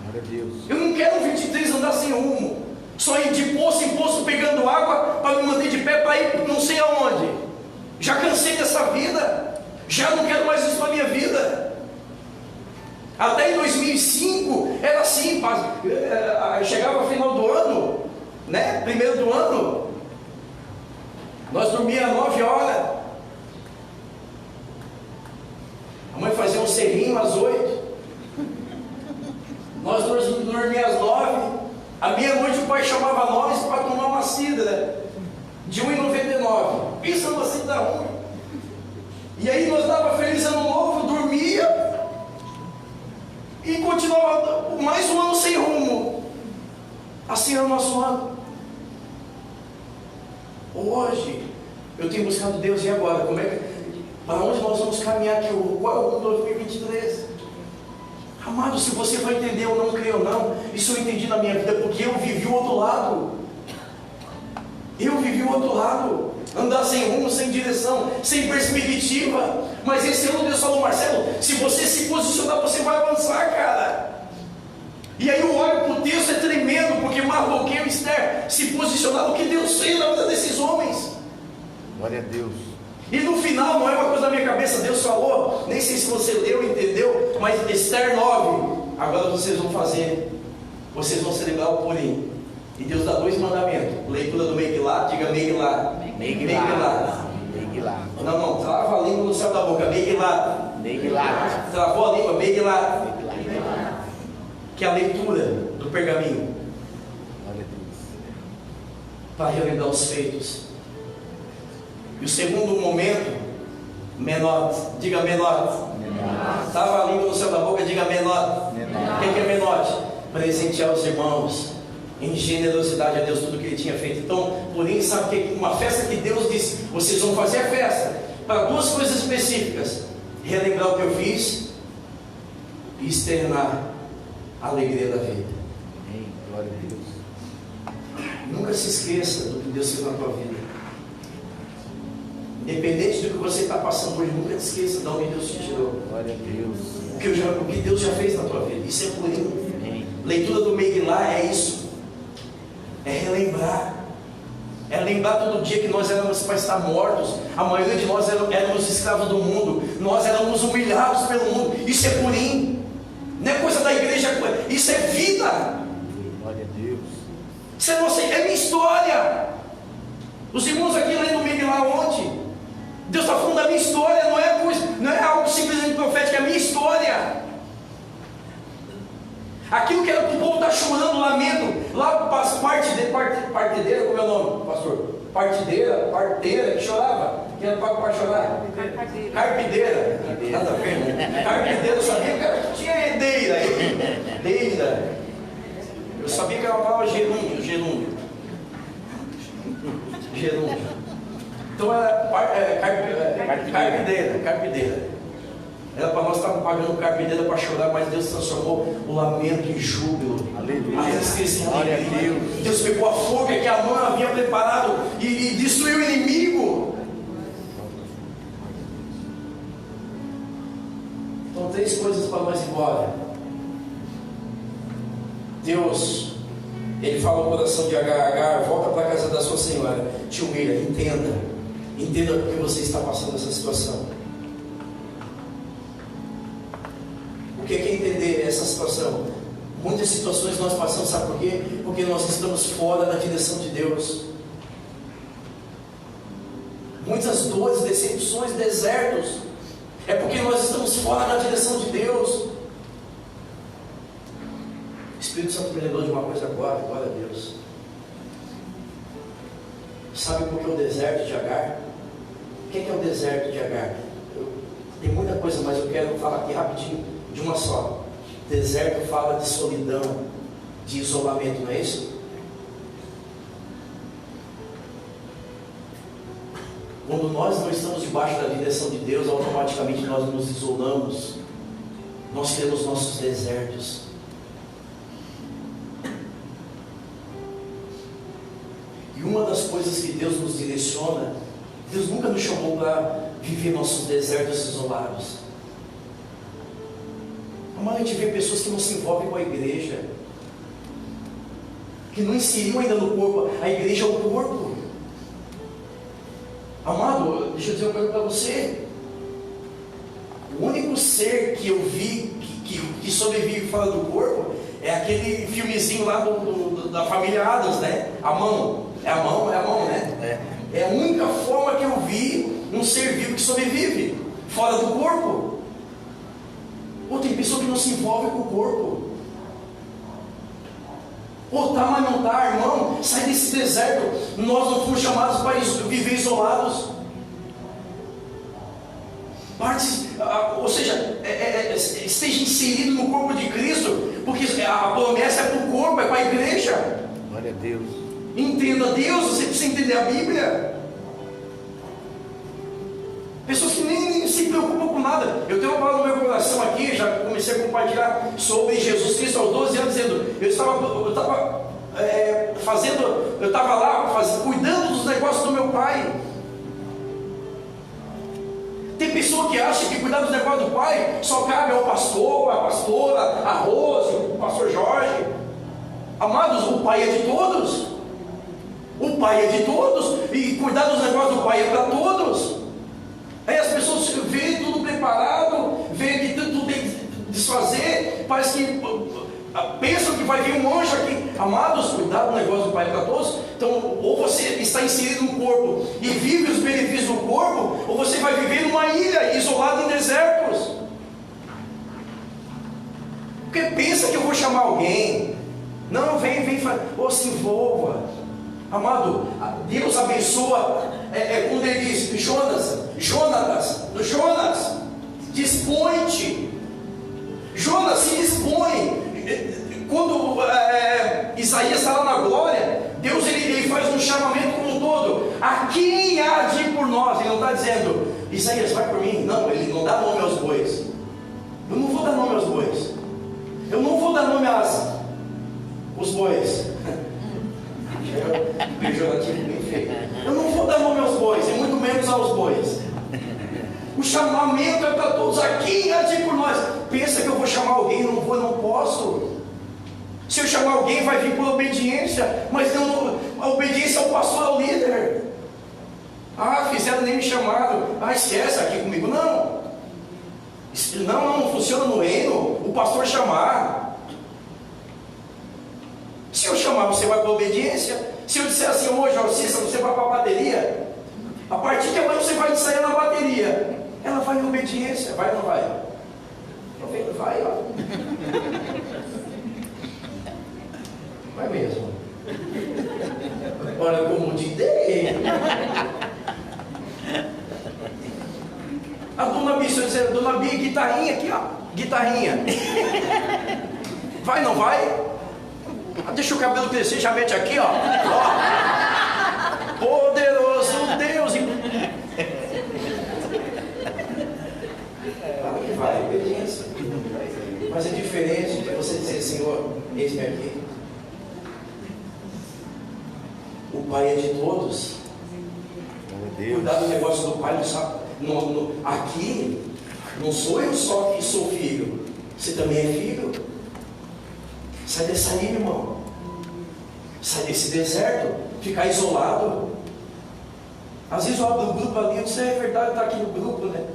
Glória a Deus. Eu não quero 23 andar sem rumo, só ir de poço em poço pegando água para me manter de pé para ir não sei aonde. Já cansei dessa vida, já não quero mais isso na minha vida. Até em 2005 era assim, chegava no final do ano, né? Primeiro do ano, nós dormíamos 9 horas, a mãe fazia um serrinho às 8, nós dormíamos às 9, à meia-noite o pai chamava nós para tomar uma cidra de R$1,99, pensando assim, dá ruim. E aí nós dava feliz ano novo, dormia e continuava mais um ano sem rumo. Assim era o nosso ano. Hoje eu tenho buscado Deus, e agora? Para onde nós vamos caminhar aqui? Qual é o ano 2023? Amado, se você vai entender ou não, creio ou não, isso eu entendi na minha vida, porque eu vivi o outro lado. Eu vivi o outro lado, andar sem rumo, sem direção, sem perspectiva. Mas esse ano Deus falou, Marcelo, se você se posicionar, você vai avançar, cara. E aí eu olho para o texto, é tremendo, porque Mardoqueu e Esther se posicionaram, o que Deus fez na vida desses homens. Glória a Deus. E no final, não é uma coisa da minha cabeça, Deus falou, nem sei se você leu, entendeu, mas Esther 9, agora vocês vão celebrar o Purim. E Deus dá 2 mandamentos, leitura do Megilá, diga Megilá. Megilá. Não, trava a língua no céu da boca, Megilá. Travou a língua, Megilá. Que é a leitura do pergaminho, Glória a Deus. para relembrar os feitos. E o segundo momento, menor, diga menor. Estava a língua no céu da boca, diga menor. O que é menor? Presentear os irmãos em generosidade a Deus, tudo que ele tinha feito. Então, porém, sabe que uma festa que Deus disse, vocês vão fazer a festa para 2 coisas específicas: relembrar o que eu fiz e externar a alegria da vida. Amém. Glória a Deus. Nunca se esqueça do que Deus fez na tua vida. Independente do que você está passando hoje, nunca se esqueça de onde Deus te tirou. Glória a Deus. O que Deus já fez na tua vida. Isso é purinho. Amém. Leitura do Megilá é isso. É relembrar. É lembrar todo dia que nós éramos para estar mortos. A maioria de nós éramos escravos do mundo. Nós éramos humilhados pelo mundo. Isso é purinho. Não é coisa da igreja. Isso é vida. Glória a Deus. Isso é, nossa, é minha história. Os irmãos aqui lendo o Megilá ontem. Deus está falando da minha história. Não é algo simplesmente profético. É a minha história. Aquilo que era para o povo estar chorando, lamento, lá partideira, como é o nome, pastor? Parteira, que chorava, que era para chorar. Carpideira, nada a ver, né? Carpideira, eu sabia que tinha deira. Eu sabia que era uma palavra gerúndio. Então era carpideira. Era para nós estarmos pagando carpideira para chorar, mas Deus transformou o lamento em júbilo. Aleluia. A tristeza em Glória a alegria. Deus. Deus pegou a forca que a mãe havia preparado e destruiu o inimigo. Então, 3 coisas para nós ir embora. Deus, Ele fala ao coração de Agar: volta para a casa da sua senhora, te humilha, entenda porque você está passando essa situação. O que é entender essa situação? Muitas situações nós passamos, sabe por quê? Porque nós estamos fora da direção de Deus. Muitas dores, decepções, desertos, é porque nós estamos fora da direção de Deus. O Espírito Santo me lembrou de uma coisa agora, glória a Deus. Sabe por que o deserto de Agar? O que é o deserto de Agar? Tem muita coisa, mas eu quero falar aqui rapidinho de uma só. Deserto fala de solidão, de isolamento, não é isso? Quando nós não estamos debaixo da direção de Deus, automaticamente nós nos isolamos. Nós temos nossos desertos. E uma das coisas que Deus nos direciona, Deus nunca nos chamou para viver nossos desertos isolados. Mas a gente vê pessoas que não se envolvem com a igreja, que não inseriu ainda no corpo. A igreja é o corpo. Amado, deixa eu dizer uma coisa para você. O único ser que eu vi que sobrevive fora do corpo é aquele filmezinho lá da família Adams, né? A mão, né? É a única forma que eu vi um ser vivo que sobrevive fora do corpo. Ou tem pessoa que não se envolve com o corpo. Ou tá, mas não tá, irmão. Sai desse deserto. Nós não fomos chamados para viver isolados. Ou seja, esteja inserido no corpo de Cristo, porque a promessa é para o corpo, é para a igreja. Glória a Deus. Entenda Deus, você precisa entender a Bíblia. Pessoas que nem se preocupam com nada. Eu tenho uma palavra no meu coração aqui, já comecei a compartilhar sobre Jesus Cristo aos 12 anos, dizendo, eu estava lá cuidando dos negócios do meu pai. Tem pessoa que acha que cuidar dos negócios do pai só cabe ao pastor, à pastora, a Rose, o pastor Jorge. Amados, o pai é de todos. O pai é de todos. E cuidar dos negócios do pai é para todos. Aí as pessoas veem tudo preparado, veem que tudo tem que desfazer, parece que pensam que vai vir um anjo aqui. Amados, cuidado, o negócio do Pai para todos. Então, ou você está inserido no corpo e vive os benefícios do corpo, ou você vai viver numa ilha, isolado em desertos. Porque pensa que eu vou chamar alguém. Não, vem, ou se envolva. Amado, Deus abençoa, quando Ele diz, Jonas, dispõe-te. Jonas se dispõe. Quando Isaías está lá na glória, Deus ele faz um chamamento como um todo. A quem há de ir por nós? Ele não está dizendo, Isaías, vai por mim. Não, ele não dá nome aos bois. Eu não vou dar nome aos bois. Eu não vou dar nome aos bois. Pejorativo bem feio. Eu não vou dar nome aos bois, e muito menos aos bois. O chamamento é para todos. Aqui ande por nós. Pensa que eu vou chamar alguém? Eu não vou, eu não posso. Se eu chamar alguém, vai vir por obediência. Mas não, a obediência ao pastor, ao líder. Ah, fizeram nem me chamaram. Ah, esquece aqui comigo. Não. Não funciona no reino. O pastor chamar. Se eu chamar, você vai para obediência. Se eu disser assim, hoje, Cícero, você vai para a bateria. A partir de amanhã você vai sair na bateria. Ela vai em obediência. Vai ou não vai? Vai, ó. Vai mesmo. Olha como te dei. A dona Bia, se eu disser, dona Bia, guitarrinha aqui, ó. Guitarrinha. Vai, não vai? Deixa o cabelo crescer, já mete aqui, ó. Poderoso Deus. Claro que vai, obediência. Mas é diferente de você dizer, Senhor, eis-me aqui. O Pai é de todos. Cuidado do negócio do Pai, não sabe. Aqui, não sou eu só que sou filho. Você também é filho. Sai dessa ilha, irmão. Sai desse deserto. Ficar isolado. Às vezes eu abro o grupo ali, eu disse, é verdade, está aqui no grupo, né?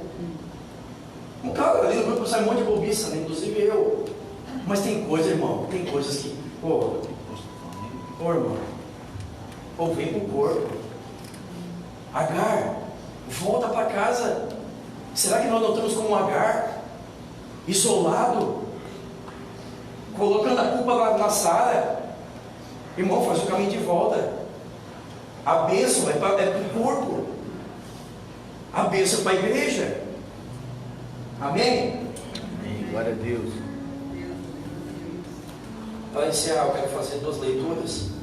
Um cara ali no grupo sai um monte de bobiça, né? Inclusive eu. Mas tem coisa, irmão, tem coisas que, irmão, vem pro corpo. Agar, volta para casa. Será que nós não estamos como Agar? Isolado? Colocando a culpa na Sara. Irmão, faz o caminho de volta. A bênção é para o corpo. A bênção é para a igreja. Amém? Amém. Glória a Deus. Para encerrar, eu quero fazer 2 leituras.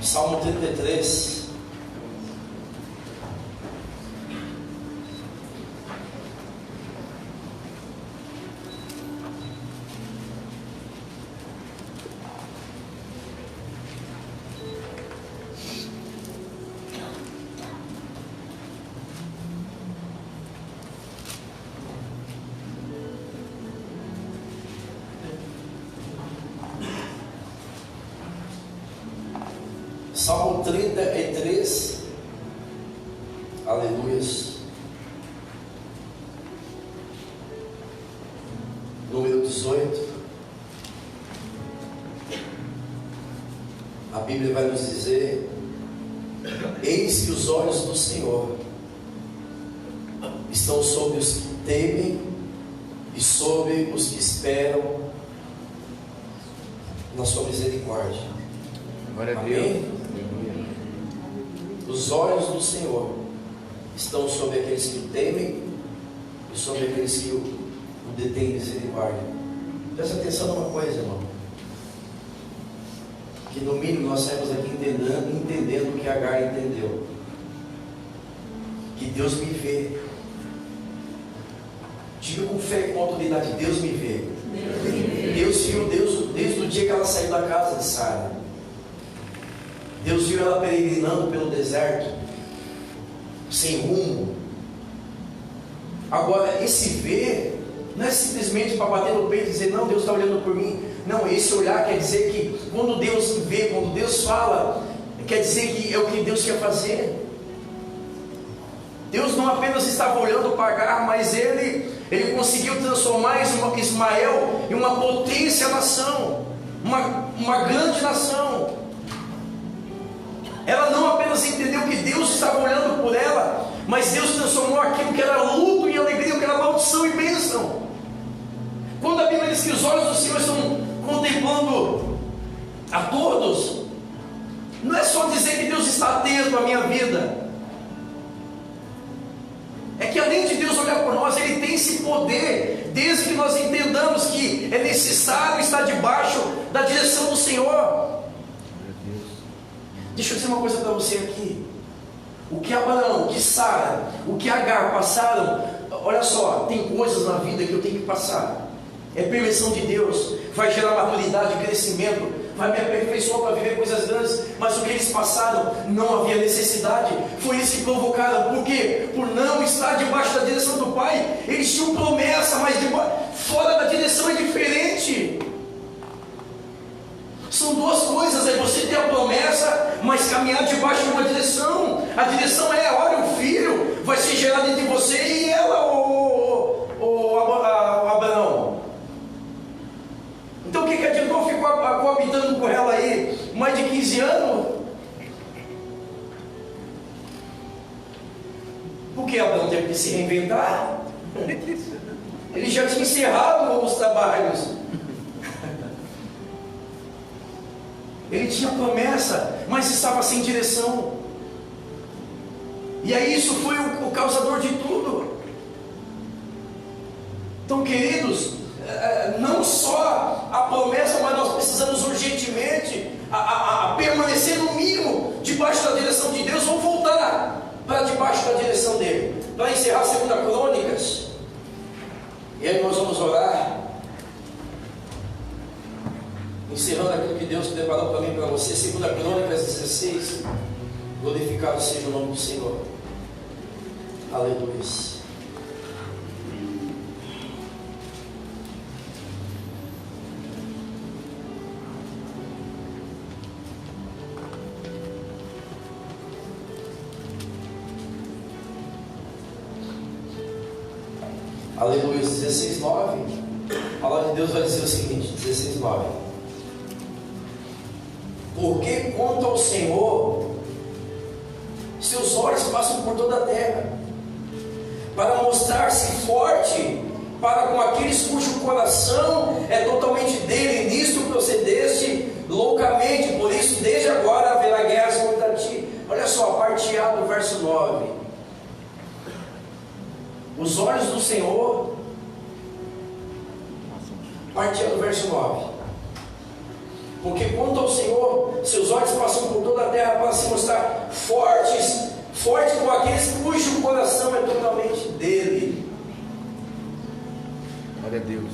Salmo 33. Salmo 33, aleluias, número 18, a Bíblia vai nos dizer, eis que os olhos do Senhor estão sobre os que temem e sobre os que esperam na sua misericórdia. Glória a Amém? Deus. Os olhos do Senhor estão sobre aqueles que o temem e sobre aqueles que o detêm misericórdia. Presta atenção numa coisa, irmão. Que no mínimo nós saímos aqui entendendo o que Agar entendeu. Que Deus me vê. Diga com fé e com autoridade, Deus me vê. Deus viu desde o dia que ela saiu da casa de Sara. Deus viu ela peregrinando pelo deserto, sem rumo. Agora, esse ver não é simplesmente para bater no peito e dizer, não, Deus está olhando por mim. Não, esse olhar quer dizer que quando Deus vê, quando Deus fala, quer dizer que é o que Deus quer fazer. Deus não apenas estava olhando para Agar, mas Ele conseguiu transformar Ismael em uma potência nação, uma grande nação. Ela não apenas entendeu que Deus estava olhando por ela, mas Deus transformou aquilo que era luto em alegria, que era maldição e bênção. Quando a Bíblia diz que os olhos do Senhor estão contemplando a todos, não é só dizer que Deus está atento à minha vida, é que além de Deus olhar por nós, Ele tem esse poder, desde que nós entendamos que é necessário estar debaixo da direção do Senhor. Deixa eu dizer uma coisa para você aqui. O que Abraão, o que Sara, o que Agar passaram, olha só, tem coisas na vida que eu tenho que passar. É permissão de Deus, vai gerar maturidade, crescimento, vai me aperfeiçoar para viver coisas grandes. Mas o que eles passaram, não havia necessidade. Foi isso que provocaram. Por quê? Por não estar debaixo da direção do Pai. Eles tinham promessa, mas fora da direção é diferente. São duas coisas, é você ter a promessa, mas caminhar debaixo de uma direção. A direção é, olha, o filho vai ser gerado entre você e ela, o Abraão. Então o que adiantou ficar coabitando com ela aí mais de 15 anos? Porque Abraão teve que se reinventar. Ele já tinha encerrado os trabalhos. Ele tinha promessa, mas estava sem direção. E aí isso foi o causador de tudo. Então, queridos, não só a promessa, mas nós precisamos urgentemente a permanecer no mínimo debaixo da direção de Deus, ou voltar para debaixo da direção dele. Para encerrar 2 Crônicas, e aí nós vamos orar, encerrando aquilo que Deus preparou para mim e para você. 2 Crônicas 16. Glorificado seja o nome do Senhor. Aleluia. Aleluia. 16:9. A palavra de Deus vai dizer o seguinte: 16:9. Porque quanto ao Senhor, seus olhos passam por toda a terra, para mostrar-se forte para com aqueles cujo coração é totalmente dele. Nisto procedeste loucamente, por isso desde agora haverá guerras contra ti. Olha só, a parte A do verso 9. Os olhos do Senhor, parte A do verso 9. Porque quanto ao Senhor, seus olhos passam por toda a terra para se mostrar forte com aqueles cujo coração é totalmente dele. Glória a Deus.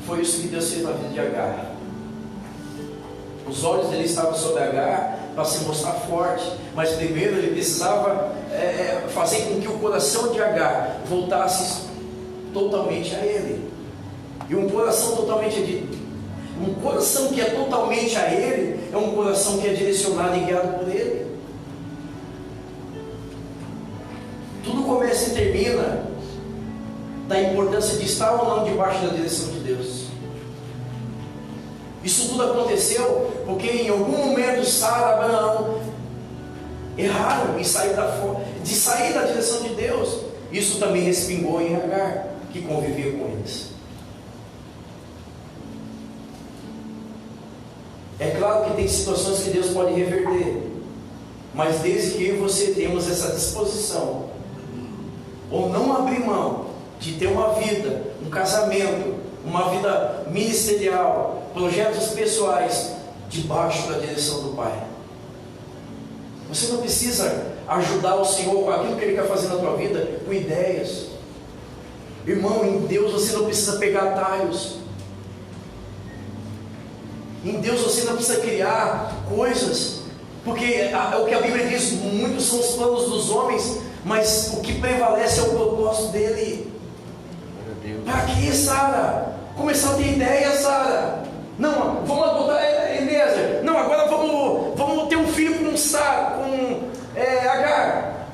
Foi isso que Deus fez na vida de Agar. Os olhos dele estavam sobre Agar para se mostrar forte, mas primeiro ele precisava fazer com que o coração de Agar voltasse totalmente a ele. E um coração que é totalmente a ele é um coração que é direcionado e guiado por ele. Tudo começa e termina da importância de estar ou não debaixo da direção de Deus. Isso tudo aconteceu porque em algum momento Sara e Abraão erraram de sair da direção de Deus. Isso também respingou em Agar, que convivia com eles. É claro que tem situações que Deus pode reverter, mas desde que eu e você temos essa disposição, ou não abrir mão de ter uma vida, um casamento, uma vida ministerial, projetos pessoais, debaixo da direção do Pai. Você não precisa ajudar o Senhor com aquilo que Ele quer fazer na tua vida, com ideias. Irmão, em Deus você não precisa pegar atalhos. Em Deus você não precisa criar coisas, porque é o que a Bíblia diz, muitos são os planos dos homens, mas o que prevalece é o propósito dele. Para que, Sara? Começar a ter ideia, Sara. Não, vamos adotar Eliezer. Não, agora vamos ter um filho com Agar.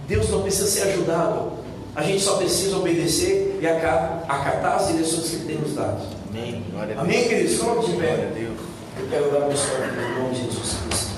Deus não precisa ser ajudado. A gente só precisa obedecer e acatar as direções que Ele tem nos dado. Amém. Glória a Deus. Amém, queridos? Coloque de pé. Glória a Deus. Eu quero dar uma história em nome de Jesus Cristo.